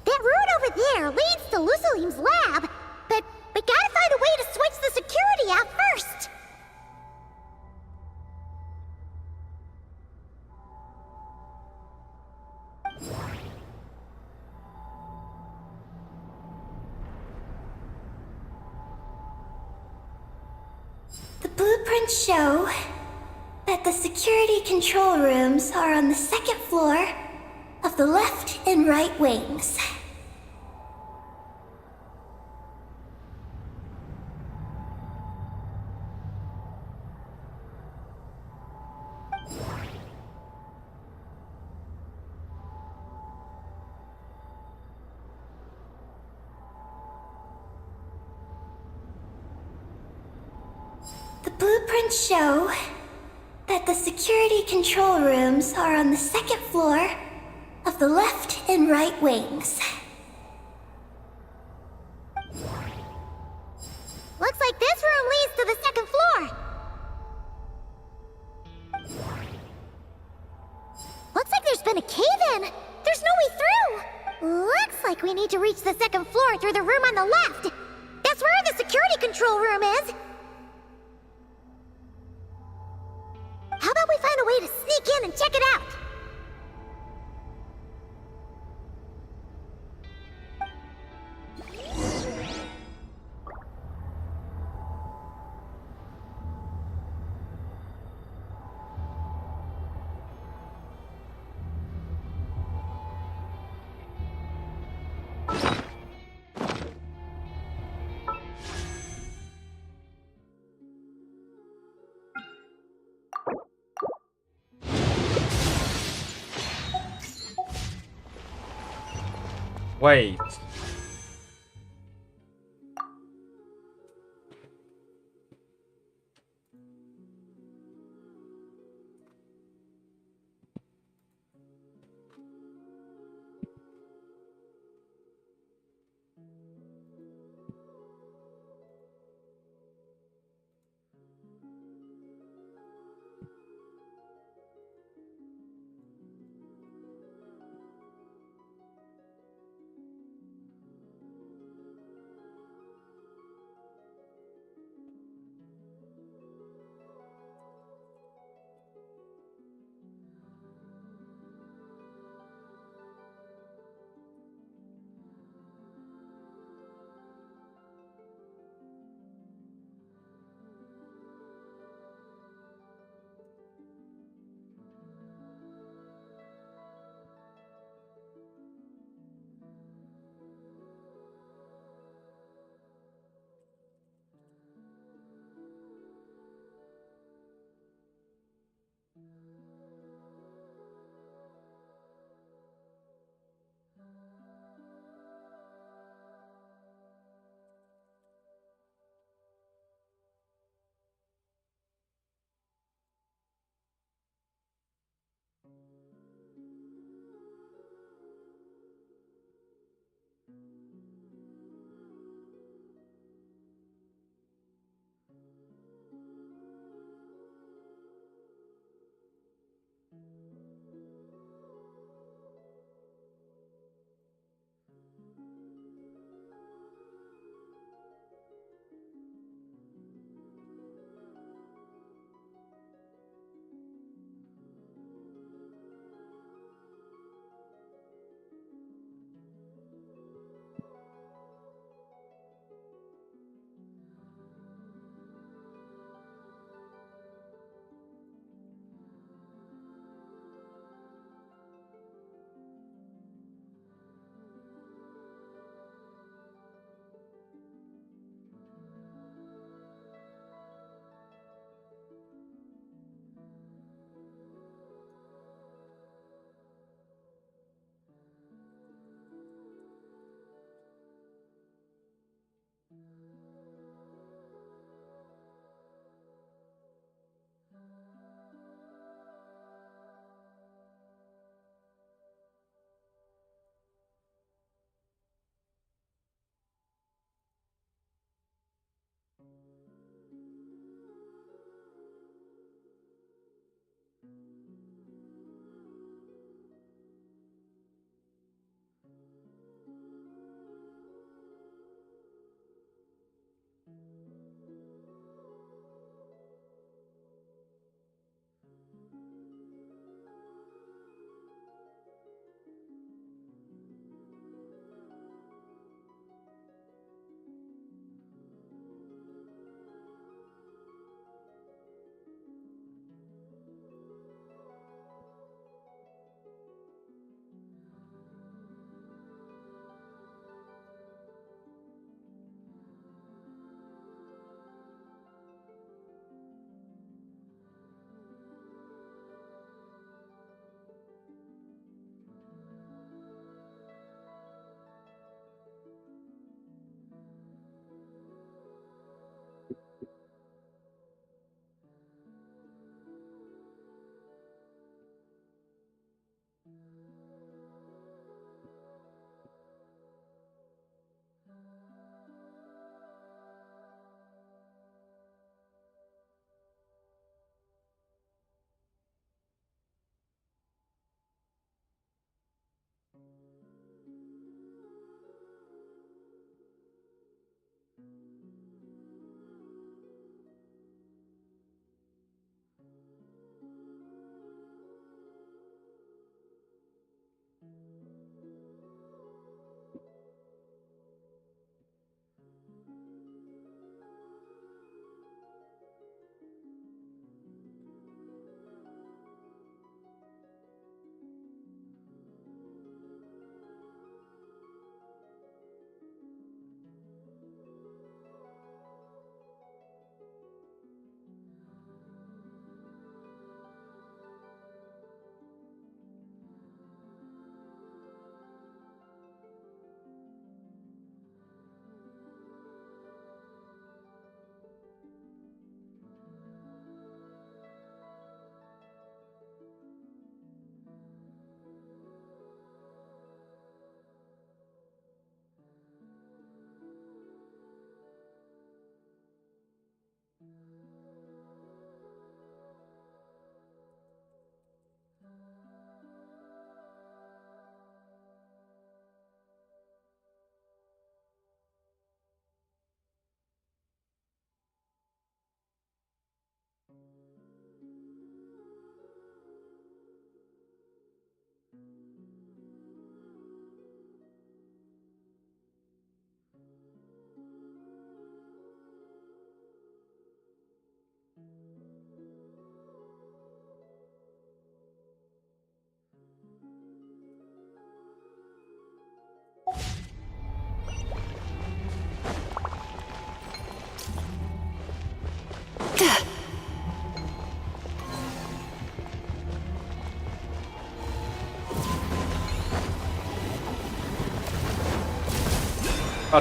That route over there leads to Lusalim's lab, but we gotta find a way to switch the security out first. The blueprints show that the security control rooms are on the second floor of the left and right wings. The blueprints show that the security control rooms are on the second floor of the left and right wings. Looks like this room leads to the second floor. Looks like there's been a cave-in. There's no way through. Looks like we need to reach the second floor through the room on the left. That's where the security control room is. How about we find a way to sneak in and check it out? Wait.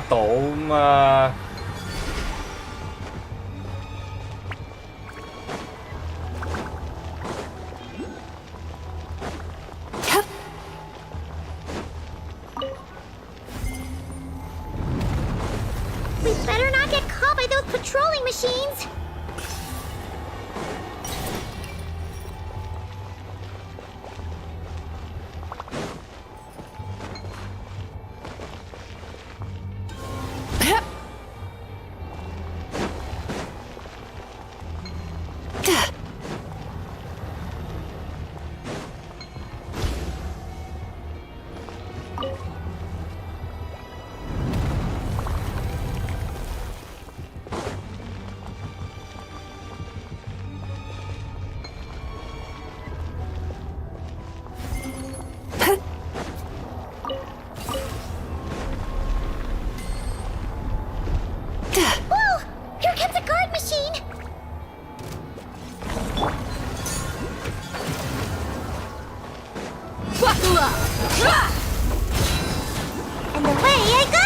tổ mà We better not get caught by those patrolling machines. Whoa! Here comes a guard machine! Buckle up! And away I go!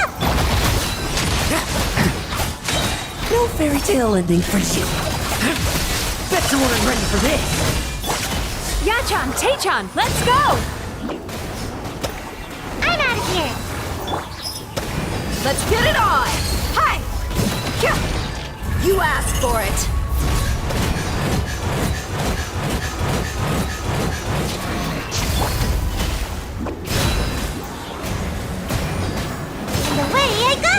No fairy tale ending for you. Bet you weren't ready for this. Yachan, Taechan, let's go! I'm out of here! Let's get it on! Hi! You asked for it! And away I go!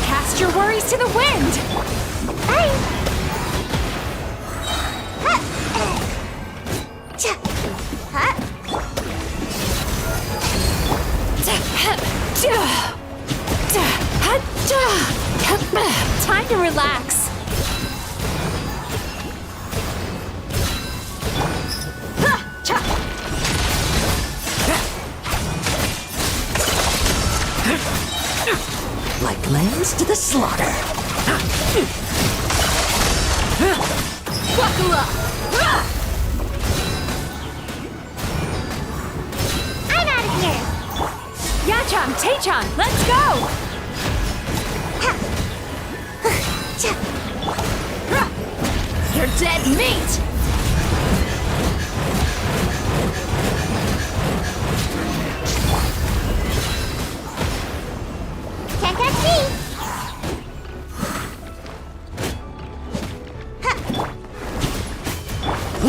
Cast your worries to the wind! Bye! Time to relax. Like lambs to the slaughter. Buckle up! I'm out of here! Yachan, Taechan, let's go! You're dead meat! Can't catch me!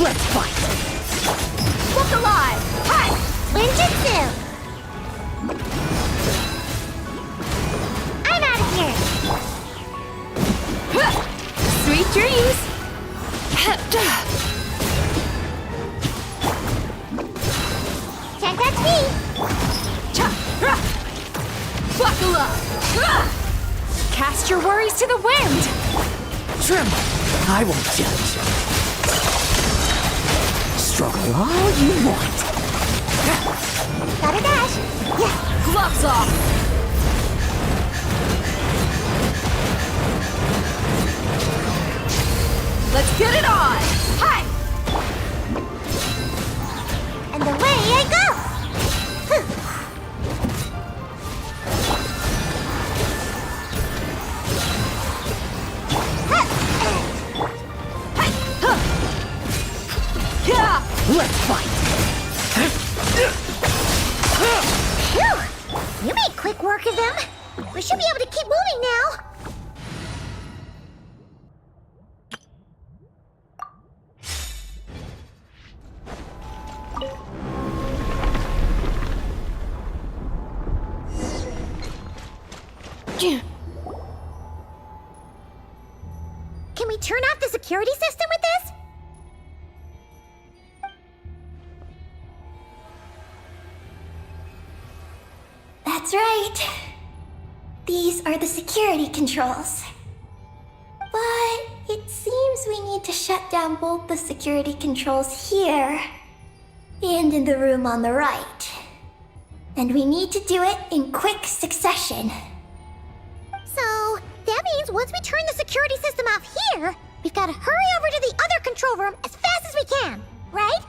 Let's fight. Look alive! Hi! Ninjutsu! I'm out of here! Sweet dreams! Can't catch me! Buckle up! Cast your worries to the wind! Tremble. I won't judge. Struggle all you want. Gotta dash! Gloves off! Let's get it on! Hi! And away I go! Let's fight. Phew! You made quick work of them! We should be able to keep moving now! Can we turn off the security system with this? That's right. These are the security controls. But it seems we need to shut down both the security controls here and in the room on the right. And we need to do it in quick succession. So, that means once we turn the security system off here, we've got to hurry over to the other control room as fast as we can, right?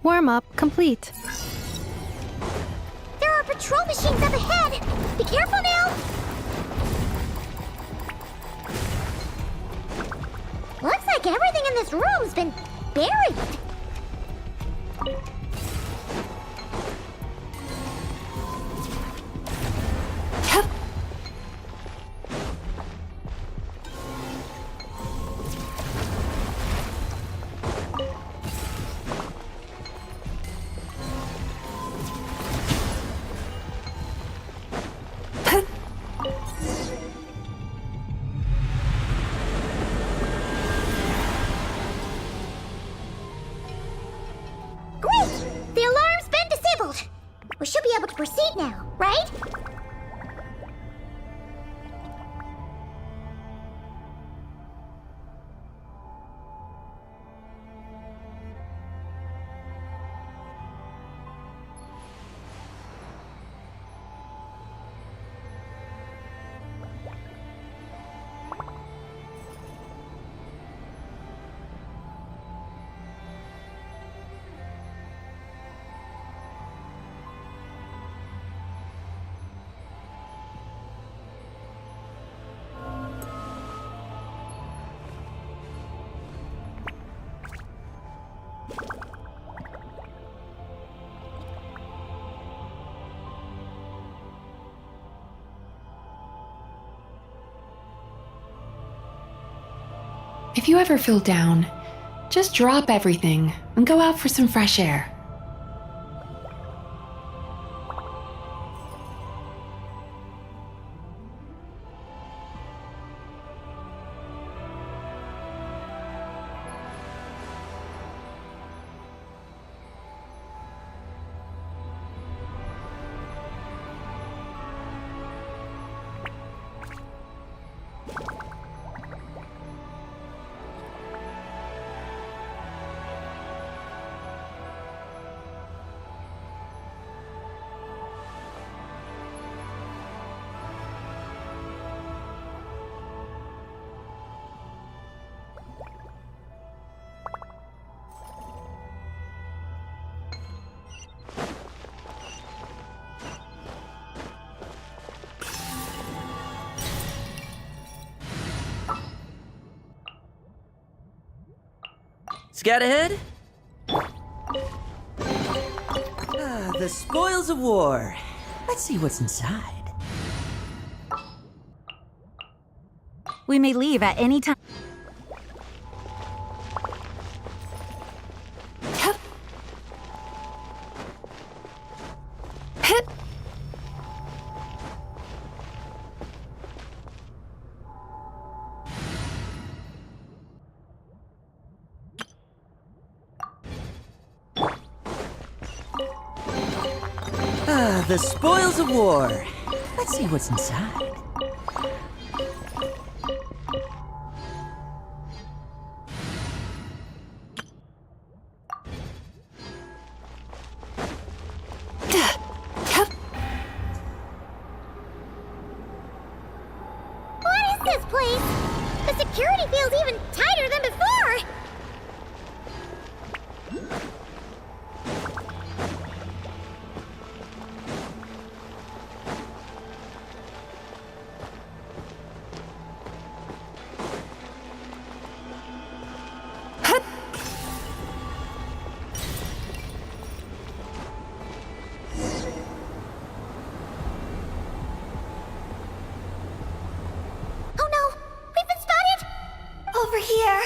Warm-up complete. There are patrol machines up ahead! Be careful now! Looks like everything in this room's been buried. Great! The alarm's been disabled. We should be able to proceed now, right? If you ever feel down, just drop everything and go out for some fresh air. Scout ahead? The spoils of war. Let's see what's inside. We may leave at any time. The spoils of war. Let's see what's inside. What is this place? The security feels even tighter than before! Oh no! We've been spotted! Over here.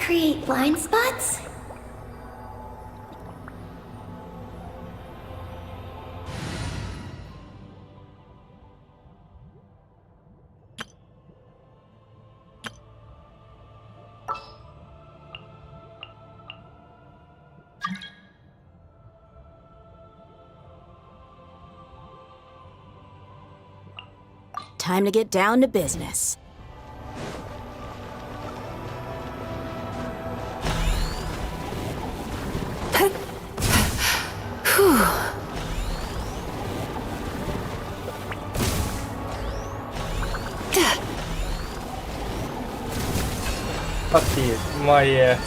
create blind spots? Time to get down to business. Fuck you, my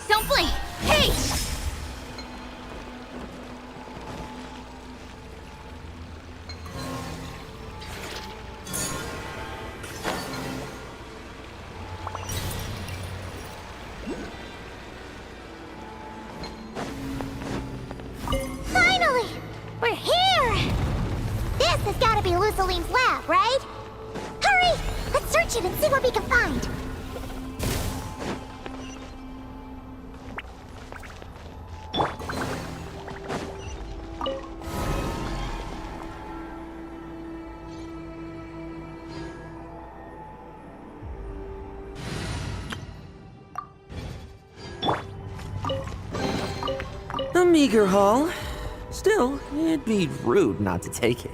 Don't blink! Hey! Finally! We're here! This has got to be Luciline's lab, right? Hurry! Let's search it and see what we can find. A meager haul. Still, it'd be rude not to take it.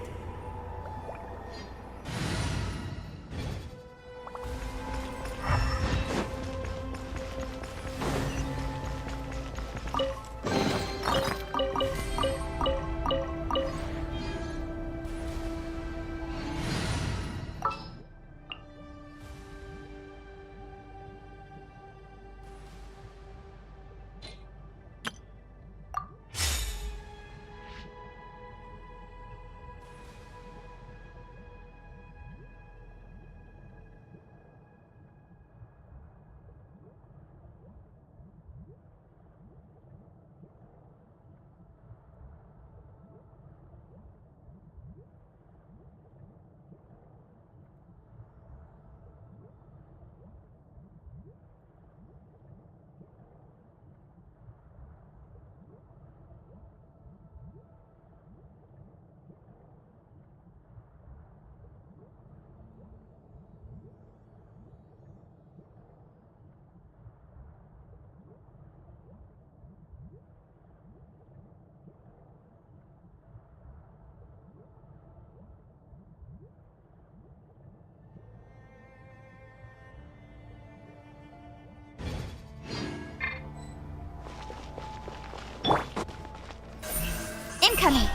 Incoming!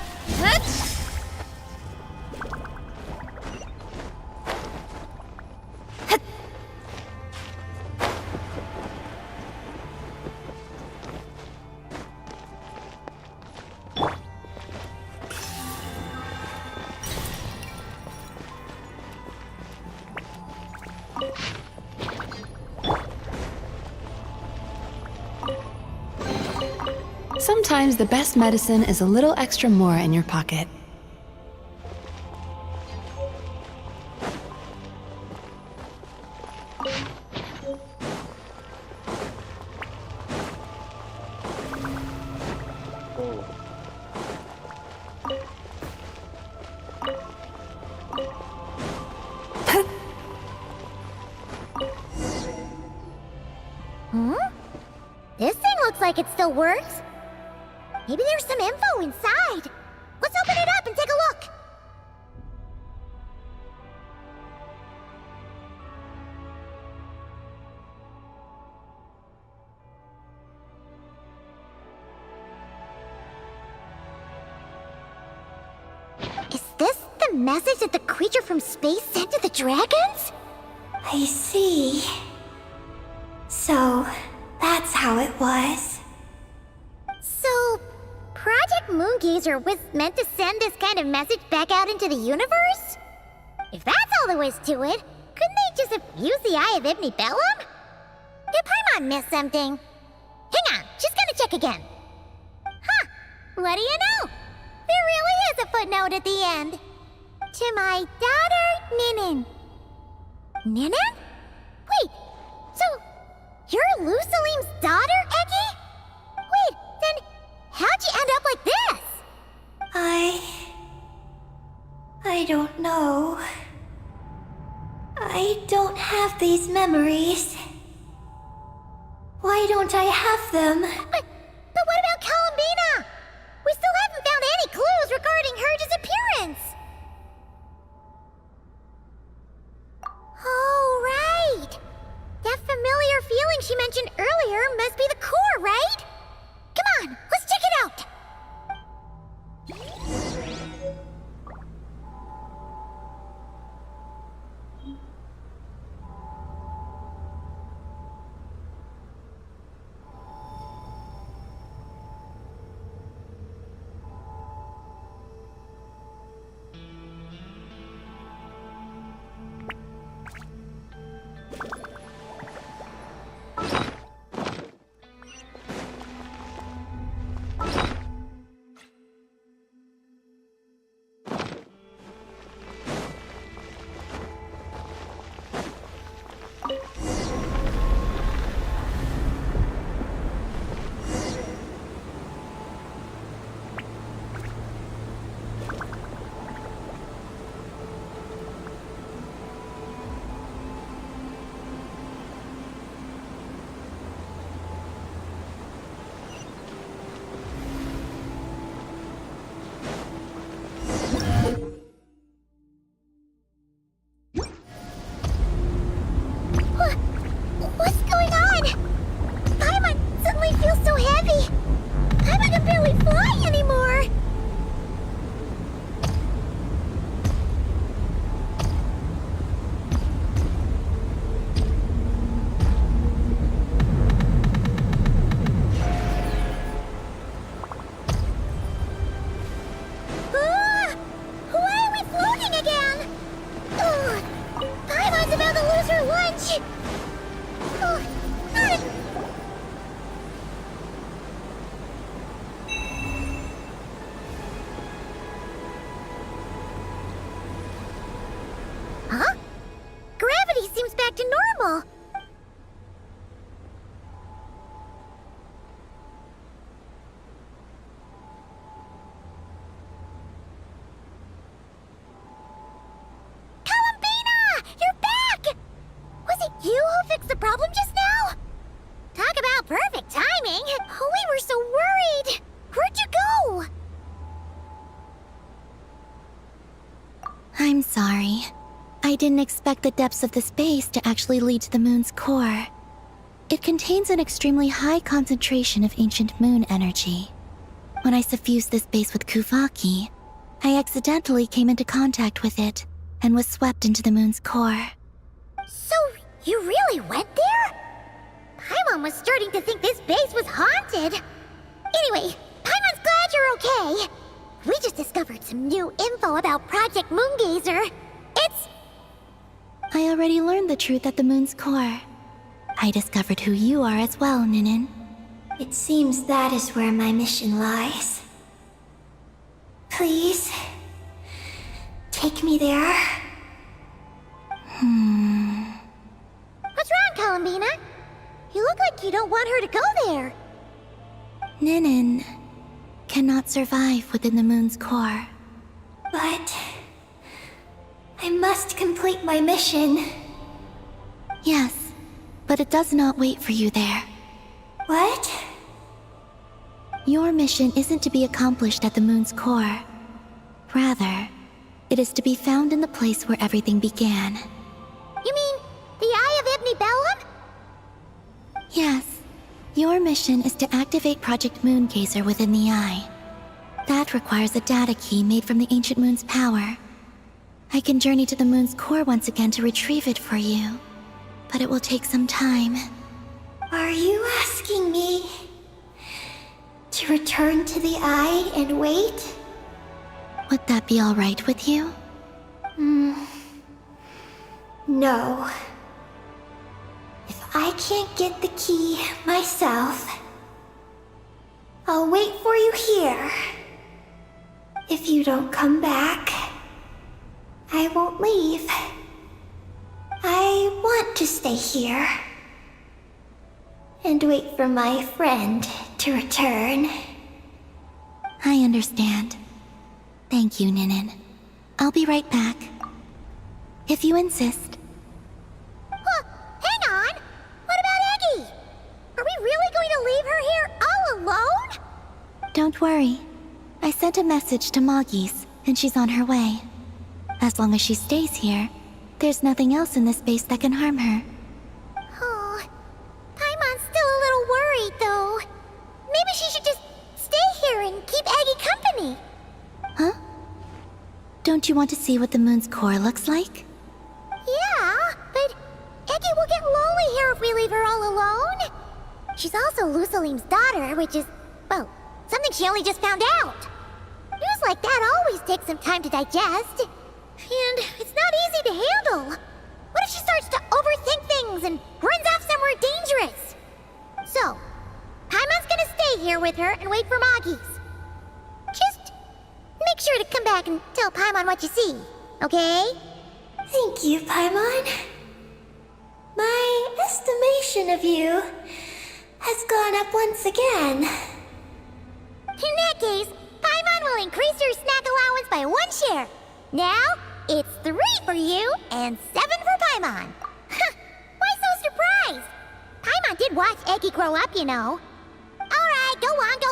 Sometimes the best medicine is a little extra more in your pocket. This thing looks like it still works. Maybe there's some info inside. Let's open it up and take a look. Is this the message that the creature from space sent to the dragons? I see. So, that's how it was. So, Project Moongazer was meant to send this kind of message back out into the universe? If that's all there was to it, couldn't they just have used the Eye of Ibn Bellum? Did Paimon miss something? Hang on, just gonna check again. Huh, what do you know? There really is a footnote at the end. To my daughter, NaN. NaN? Wait, so you're Lusalim's daughter, Eggy? Wait, then how'd you end up like this? I don't know. I don't have these memories. Why don't I have them? But what about Columbina? We still haven't found any clues regarding her disappearance. Oh, right. That familiar feeling she mentioned earlier must be the core, right? Come on, let's check it out. What's going on? Paimon suddenly feels so heavy. Paimon can barely fly anymore. Why are we floating again? Paimon's about to lose her lunch. Huh? Gravity seems back to normal. Columbina! You're back! Was it you who fixed the problem just now? Talk about perfect timing! Oh, we were so worried! Where'd you go? I'm sorry. I didn't expect the depths of the space to actually lead to the moon's core. It contains an extremely high concentration of ancient moon energy. When I suffused this base with Kuvaki, I accidentally came into contact with it and was swept into the moon's core. So, you really went there? Paimon was starting to think this base was haunted. Anyway, Paimon's glad you're okay. We just discovered some new info about Project Moongazer. I already learned the truth at the moon's core. I discovered who you are as well, NaN. It seems that is where my mission lies. Please, take me there. What's wrong, Columbina? You look like you don't want her to go there. NaN cannot survive within the moon's core. But I must complete my mission. Yes, but it does not wait for you there. What? Your mission isn't to be accomplished at the moon's core. Rather, it is to be found in the place where everything began. You mean the Eye of Ibn Bellum? Yes. Your mission is to activate Project Moongazer within the Eye. That requires a data key made from the ancient moon's power. I can journey to the moon's core once again to retrieve it for you, but it will take some time. Are you asking me to return to the Eye and wait? Would that be all right with you? No. If I can't get the key myself, I'll wait for you here. If you don't come back, I won't leave. I want to stay here and wait for my friend to return. I understand. Thank you, NaN. I'll be right back. If you insist. Hang on! What about Eggy? Are we really going to leave her here all alone? Don't worry. I sent a message to Moggy's, and she's on her way. As long as she stays here, there's nothing else in this space that can harm her. Oh, Paimon's still a little worried, though. Maybe she should just stay here and keep Eggy company. Huh? Don't you want to see what the moon's core looks like? Yeah, but Eggy will get lonely here if we leave her all alone. She's also Lusalim's daughter, which is, well, something she only just found out. News like that always takes some time to digest. And it's not easy to handle. What if she starts to overthink things and runs off somewhere dangerous? So, Paimon's gonna stay here with her and wait for Moggy's. Just make sure to come back and tell Paimon what you see, okay? Thank you, Paimon. My estimation of you has gone up once again. In that case, Paimon will increase your snack allowance by 1 share. Now, it's 3 for you and 7 for Paimon. Why so surprised? Paimon did watch Eggy grow up, you know. Alright, go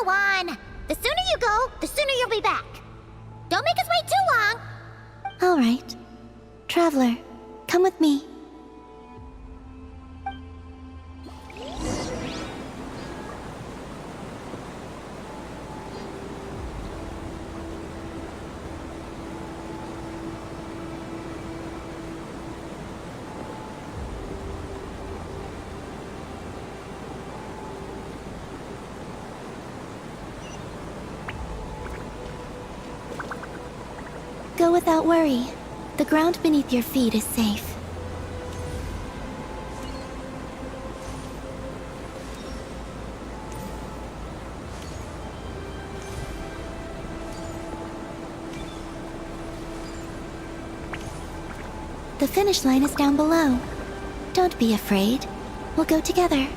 on. The sooner you go, the sooner you'll be back. Don't make us wait too long. All right. Traveler, come with me. Go without worry. The ground beneath your feet is safe. The finish line is down below. Don't be afraid. We'll go together.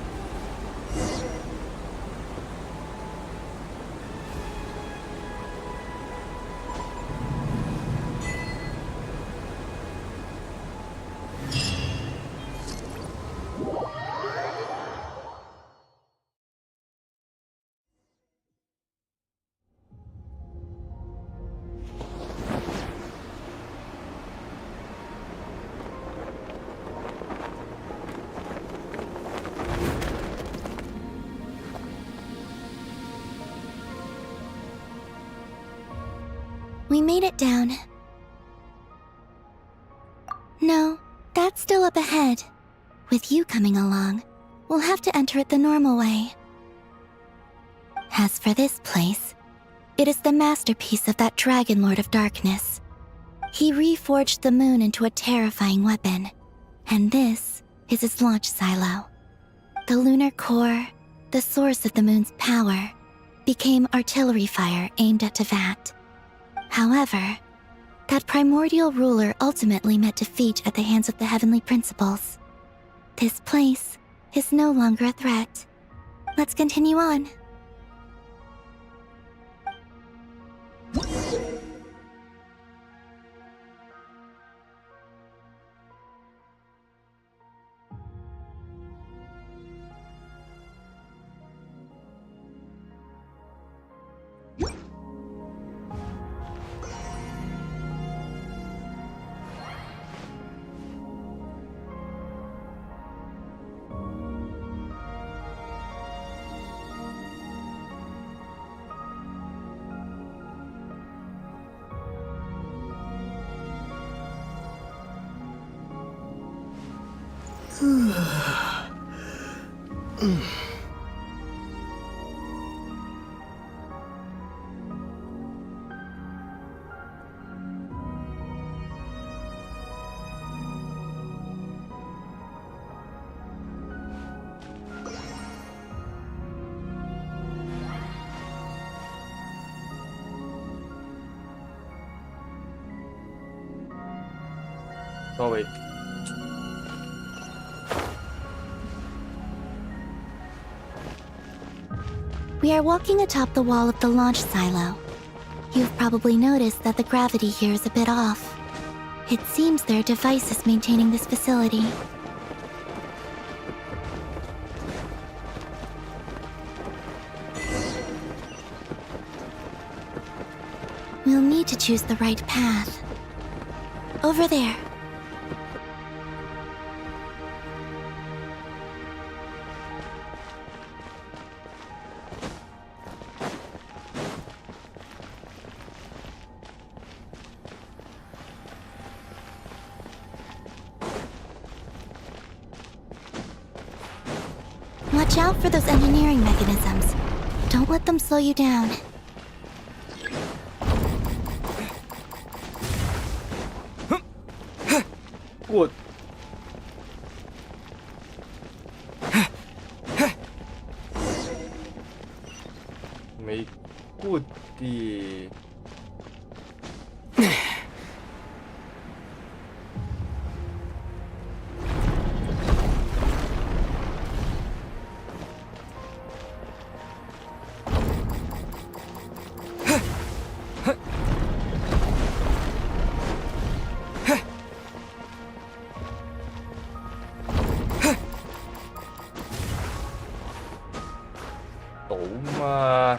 We made it down. No, that's still up ahead. With you coming along, we'll have to enter it the normal way. As for this place, it is the masterpiece of that Dragon Lord of Darkness. He reforged the moon into a terrifying weapon, and this is his launch silo. The lunar core, the source of the moon's power became artillery fire aimed at Tevat. However, that primordial ruler ultimately met defeat at the hands of the heavenly principles. This place is no longer a threat. Let's continue on. Sorry. We are walking atop the wall of the launch silo. You've probably noticed that the gravity here is a bit off. It seems there are devices maintaining this facility. We'll need to choose the right path. Over there. Watch out for those engineering mechanisms. Don't let them slow you down. Good. 没 good 的。懂嘛？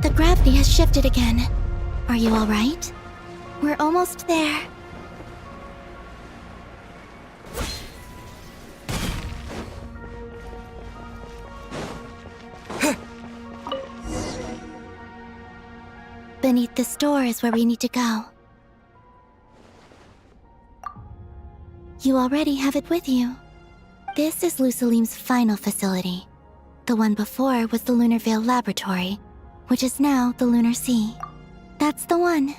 The gravity has shifted again. Are you all right? We're almost there. Beneath this door is where we need to go. You already have it with you. This is Lusalim's final facility. The one before was the Lunar Veil Laboratory, which is now the Lunar Sea. That's the one.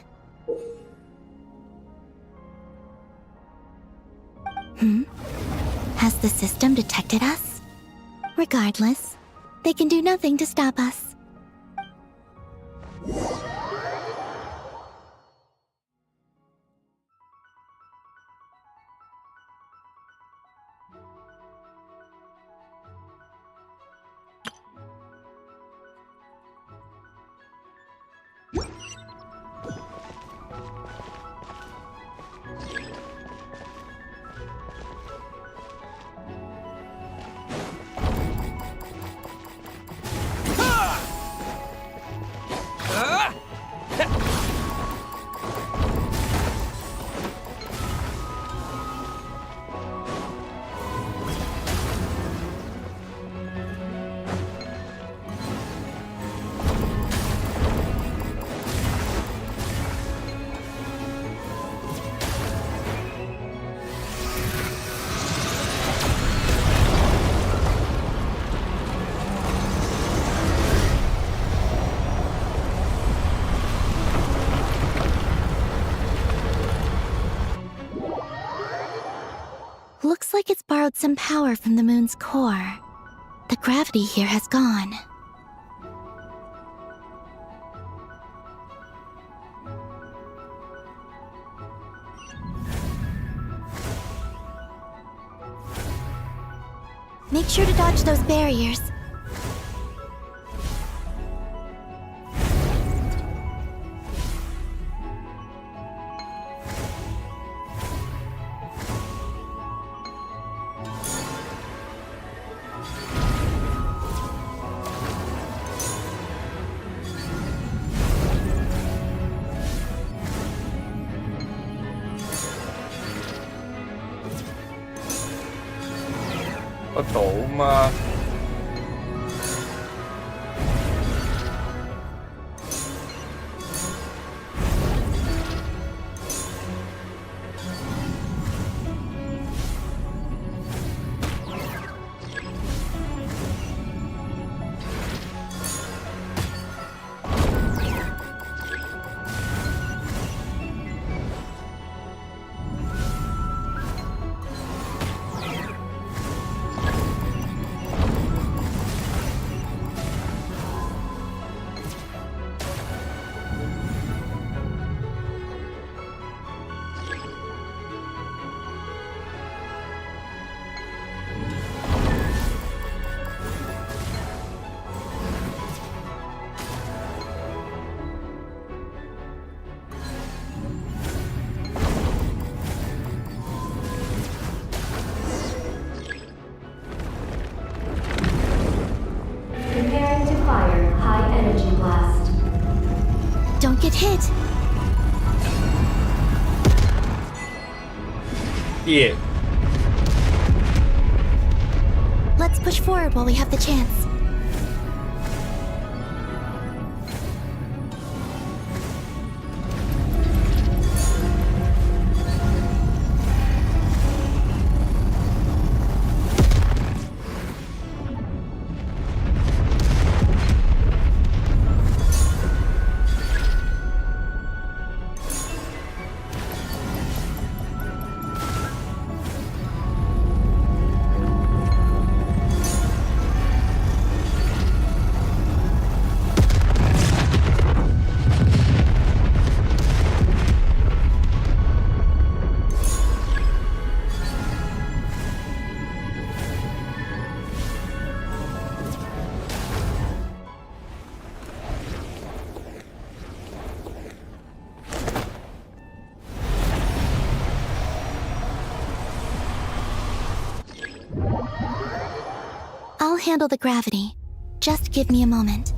Has the system detected us? Regardless, they can do nothing to stop us. Looks like it's borrowed some power from the moon's core. The gravity here has gone. Make sure to dodge those barriers. Có tủ mà. Preparing to fire high energy blast. Don't get hit. Yeah. Let's push forward while we have the chance. I'll handle the gravity. Just give me a moment.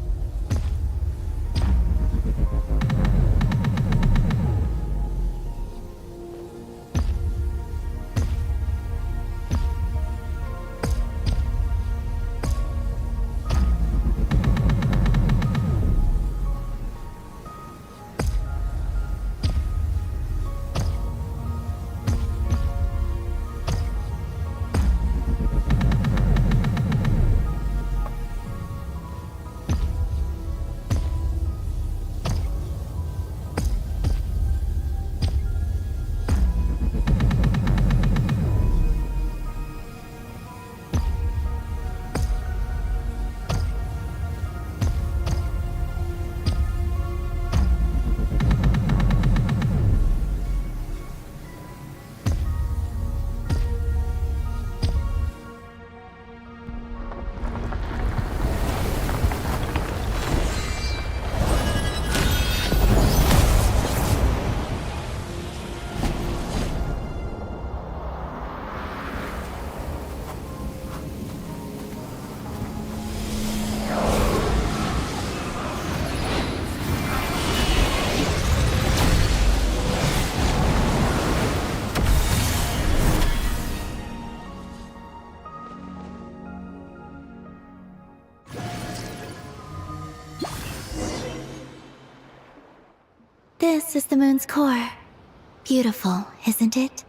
This is the moon's core. Beautiful, isn't it?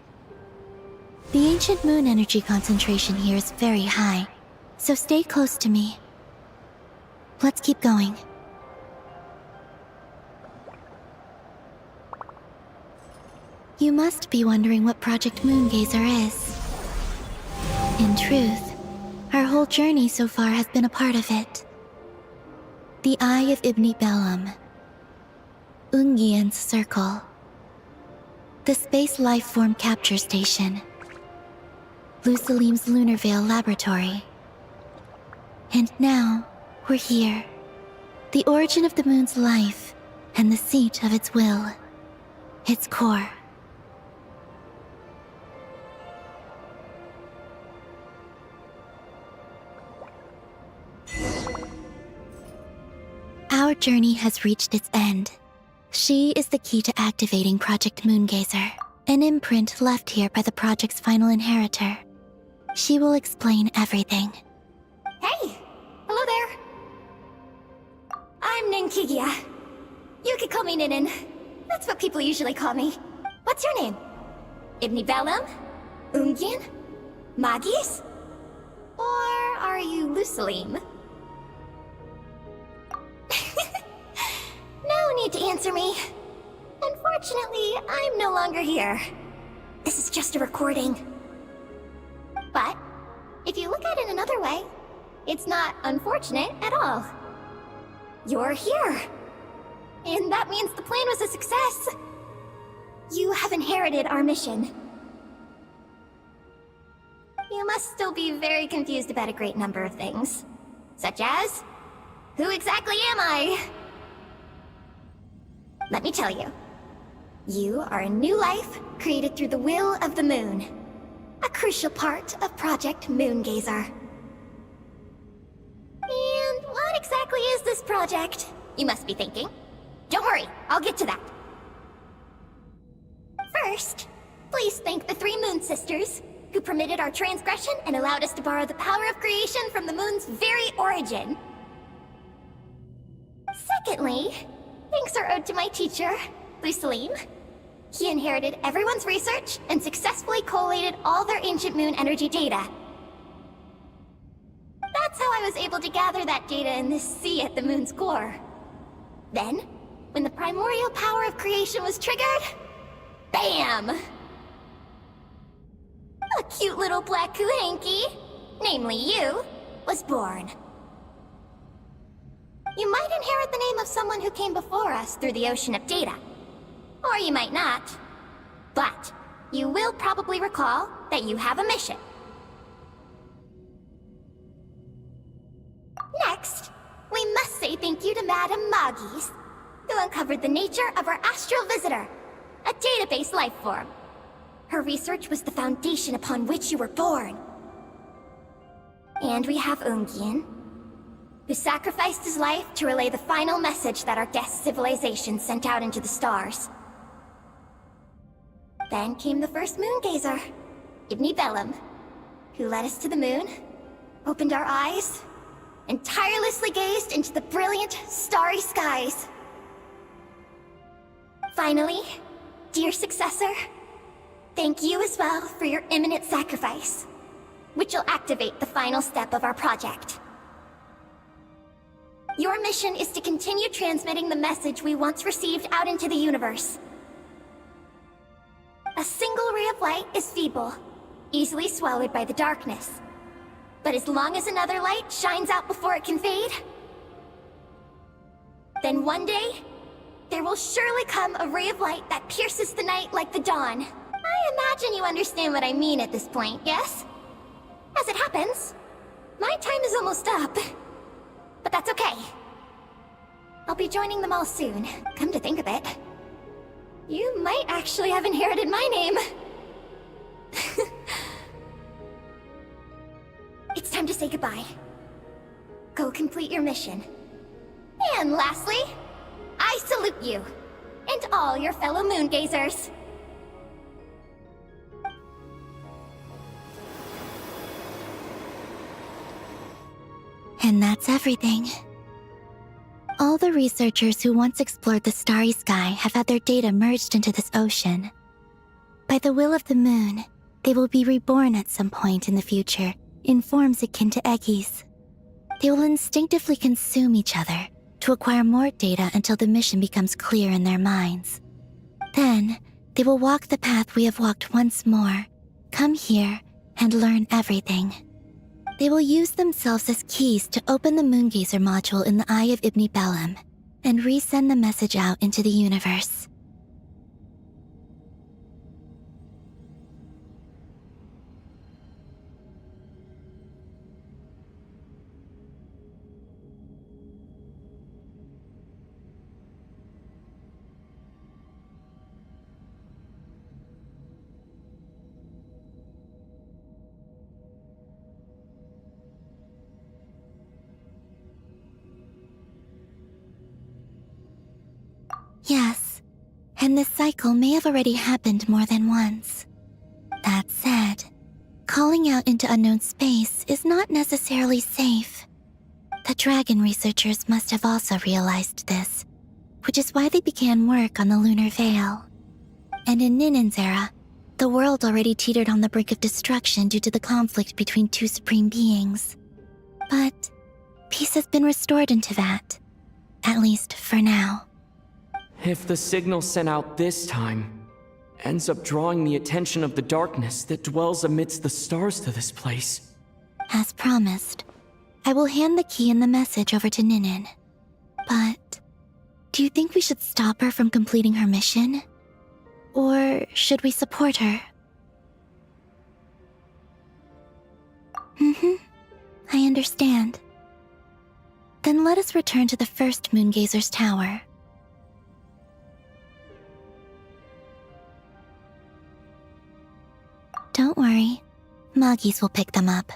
The ancient moon energy concentration here is very high, so stay close to me. Let's keep going. You must be wondering what Project Moongazer is. In truth, our whole journey so far has been a part of it. The Eye of Ibni Bellum, Ungian's Circle, the Space Lifeform Capture Station, Lusalim's Lunar Veil Laboratory. And now, we're here. The origin of the moon's life, and the seat of its will, its core. Our journey has reached its end. She is the key to activating Project Moongazer, an imprint left here by the project's final inheritor. She will explain everything. Hey! Hello there! I'm Ninkigia. You could call me Ninin. That's what people usually call me. What's your name? Ibni Bellum? Ungian? Magis? Or are you Lusalim? No need to answer me. Unfortunately, I'm no longer here. This is just a recording. But, if you look at it another way, it's not unfortunate at all. You're here. And that means the plan was a success. You have inherited our mission. You must still be very confused about a great number of things. Such as, who exactly am I? Let me tell you. You are a new life created through the will of the moon. A crucial part of Project Moongazer. And what exactly is this project? You must be thinking. Don't worry, I'll get to that. First, please thank the 3 Moon Sisters, who permitted our transgression and allowed us to borrow the power of creation from the moon's very origin. Secondly, thanks are owed to my teacher, Lusalim. He inherited everyone's research and successfully collated all their ancient moon energy data. That's how I was able to gather that data in this sea at the moon's core. Then, when the primordial power of creation was triggered, BAM! A cute little black Kuhanky, namely you, was born. You might inherit the name of someone who came before us through the ocean of data. Or you might not. But, you will probably recall that you have a mission. Next, we must say thank you to Madame Magis, who uncovered the nature of our astral visitor, a database life form. Her research was the foundation upon which you were born. And we have Ungian, who sacrificed his life to relay the final message that our guest civilization sent out into the stars. Then came the first Moongazer, Ibni Bellum, who led us to the moon, opened our eyes, and tirelessly gazed into the brilliant, starry skies. Finally, dear successor, thank you as well for your imminent sacrifice, which will activate the final step of our project. Your mission is to continue transmitting the message we once received out into the universe. A single ray of light is feeble, easily swallowed by the darkness. But as long as another light shines out before it can fade, then one day, there will surely come a ray of light that pierces the night like the dawn. I imagine you understand what I mean at this point, yes? As it happens, my time is almost up. But that's okay. I'll be joining them all soon, come to think of it. You might actually have inherited my name. It's time to say goodbye. Go complete your mission. And lastly, I salute you, and all your fellow Moongazers. And that's everything. All the researchers who once explored the starry sky have had their data merged into this ocean. By the will of the moon, they will be reborn at some point in the future in forms akin to eggies. They will instinctively consume each other to acquire more data until the mission becomes clear in their minds. Then, they will walk the path we have walked once more, come here, and learn everything. They will use themselves as keys to open the Moongazer module in the Eye of Ibni Bellum and resend the message out into the universe. Yes, and this cycle may have already happened more than once. That said, calling out into unknown space is not necessarily safe. The dragon researchers must have also realized this, which is why they began work on the lunar veil. And in NaN's era, the world already teetered on the brink of destruction due to the conflict between two supreme beings. But peace has been restored into that, at least for now. If the signal sent out this time ends up drawing the attention of the darkness that dwells amidst the stars to this place. As promised, I will hand the key and the message over to NaN. But do you think we should stop her from completing her mission? Or should we support her? I understand. Then let us return to the first Moongazer's tower. Don't worry, Moggies will pick them up.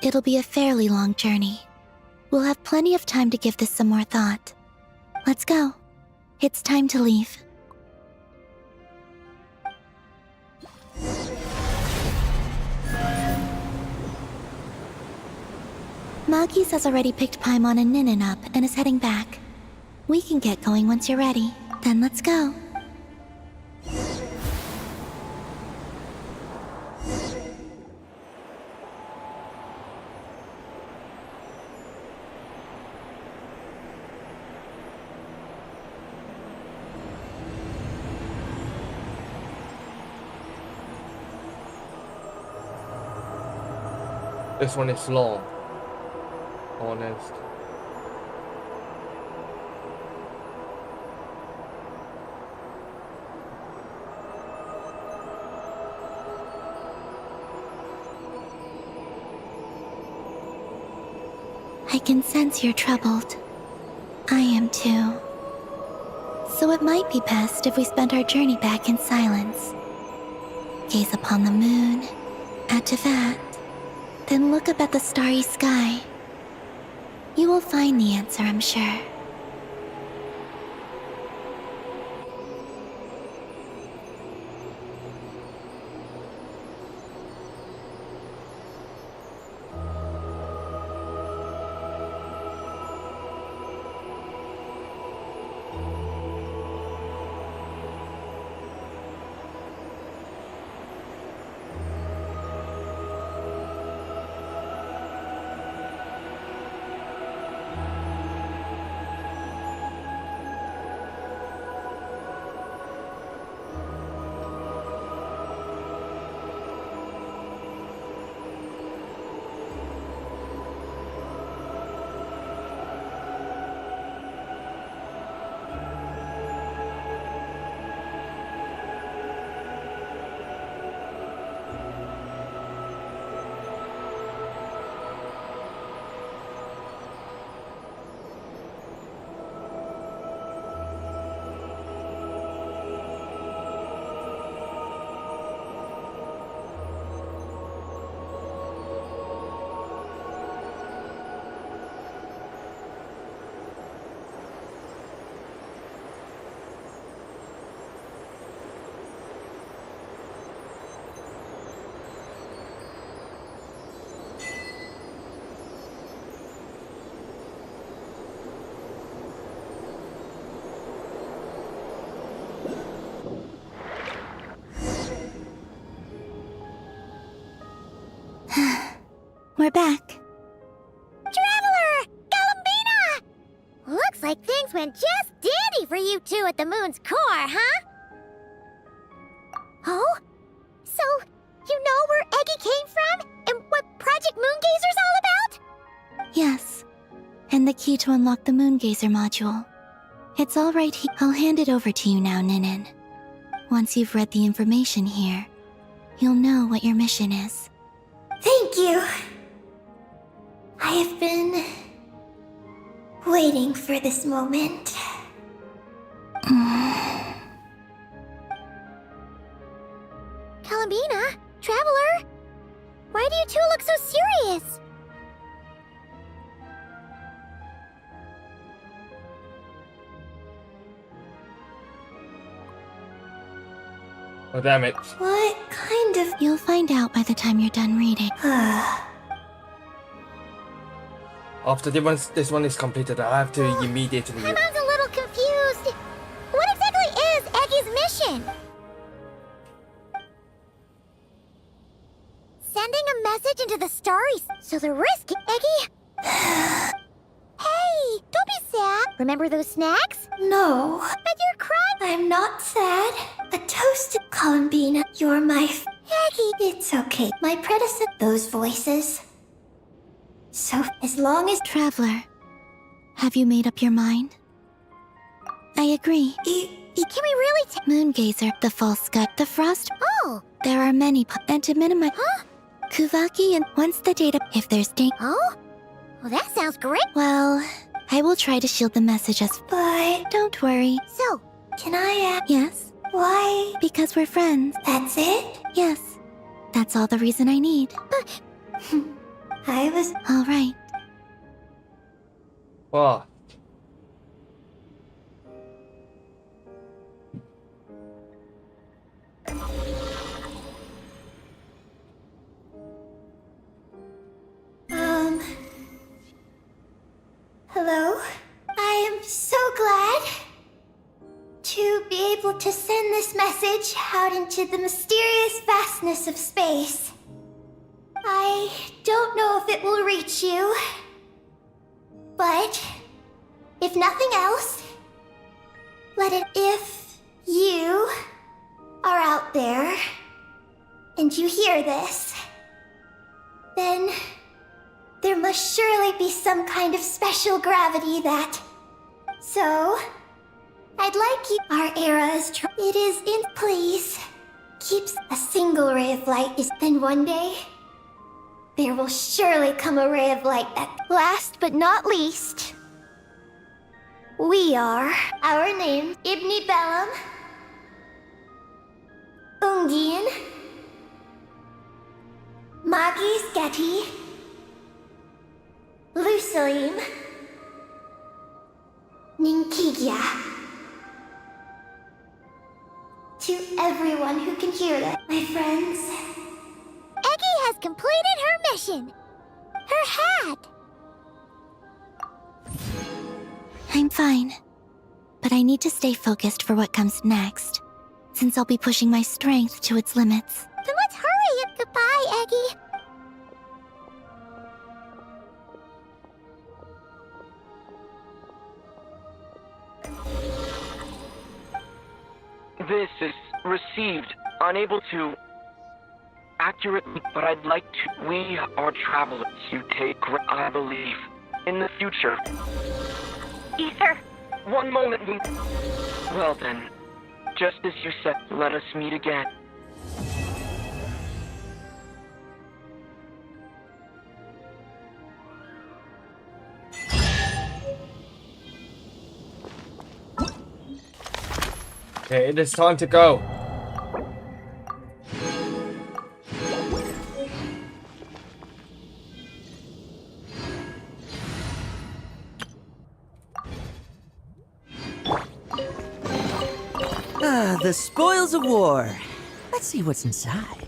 It'll be a fairly long journey. We'll have plenty of time to give this some more thought. Let's go. It's time to leave. Moggies has already picked Paimon and NaN up and is heading back. We can get going once you're ready. Then let's go. This one is long. Honest. I can sense you're troubled. I am too. So it might be best if we spend our journey back in silence. Gaze upon the moon, add to that, then look up at the starry sky. You will find the answer, I'm sure. We're back. Traveler! Columbina! Looks like things went just dandy for you two at the moon's core, huh? Oh? So, you know where Eggy came from? key to unlock the Moongazer module. It's all right here. I'll hand it over to you now, NaN. Once you've read the information here, you'll know what your mission is. Thank you. I have been waiting for this moment. Columbina, Traveler, why do you two look so serious? Oh, damn it. What kind of... You'll find out by the time you're done reading. After this one is completed, I have to immediately... I'm a little confused. What exactly is Eggy's mission? Sending a message into the starry... So the risk, Eggy... Hey, don't be sad. Remember those snacks? No. But you're crying. I'm not sad. A toast to Columbina. You're my... Eggy. It's okay. My predecessor... Those voices... So, as long as... Traveler, have you made up your mind? I agree. Can we really Moongazer, the false gut, the frost... Oh! There are many and to minimize... Huh? Kuvaki and once the data... If there's Oh? Well, that sounds great. Well, I will try to shield the message as... But... Don't worry. So, can I ask... Yes? Why? Because we're friends. That's it? Yes. That's all the reason I need. I was... All right. What? Hello? I am so glad to be able to send this message out into the mysterious vastness of space. I don't know if it will reach you, but if nothing else, let it... If you are out there and you hear this, then there must surely be some kind of special gravity that... So, I'd like you... Our era is... It is in... Please, keeps a single ray of light is... Then one day... There will surely come a ray of light that... Last but not least... We are... Our names... Ibni Bellum... Ungin... Magi Sketi... Lusalim... Ninkigia. To everyone who can hear that, my friends... Eggy has completed her mission. Her hat. I'm fine. But I need to stay focused for what comes next, since I'll be pushing my strength to its limits. Then let's hurry and goodbye, Eggy. This is received. Unable to... accurately, but I'd like to... We are travelers. You take... I believe. In the future. Ether. One moment. Well then. Just as you said, let us meet again. Okay, it is time to go. Ah, the spoils of war. Let's see what's inside.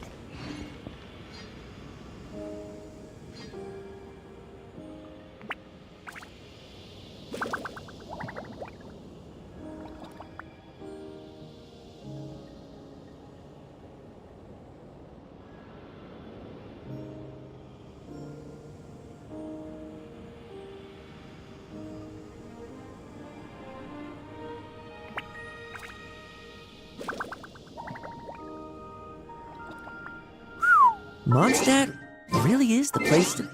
Mondstadt really is the place to...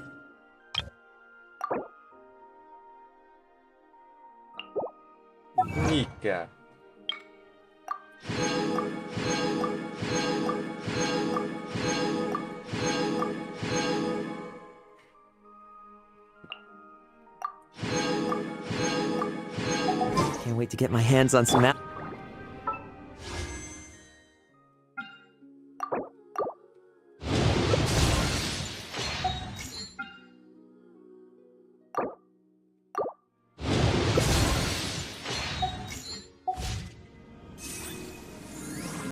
Yeah. Can't wait to get my hands on some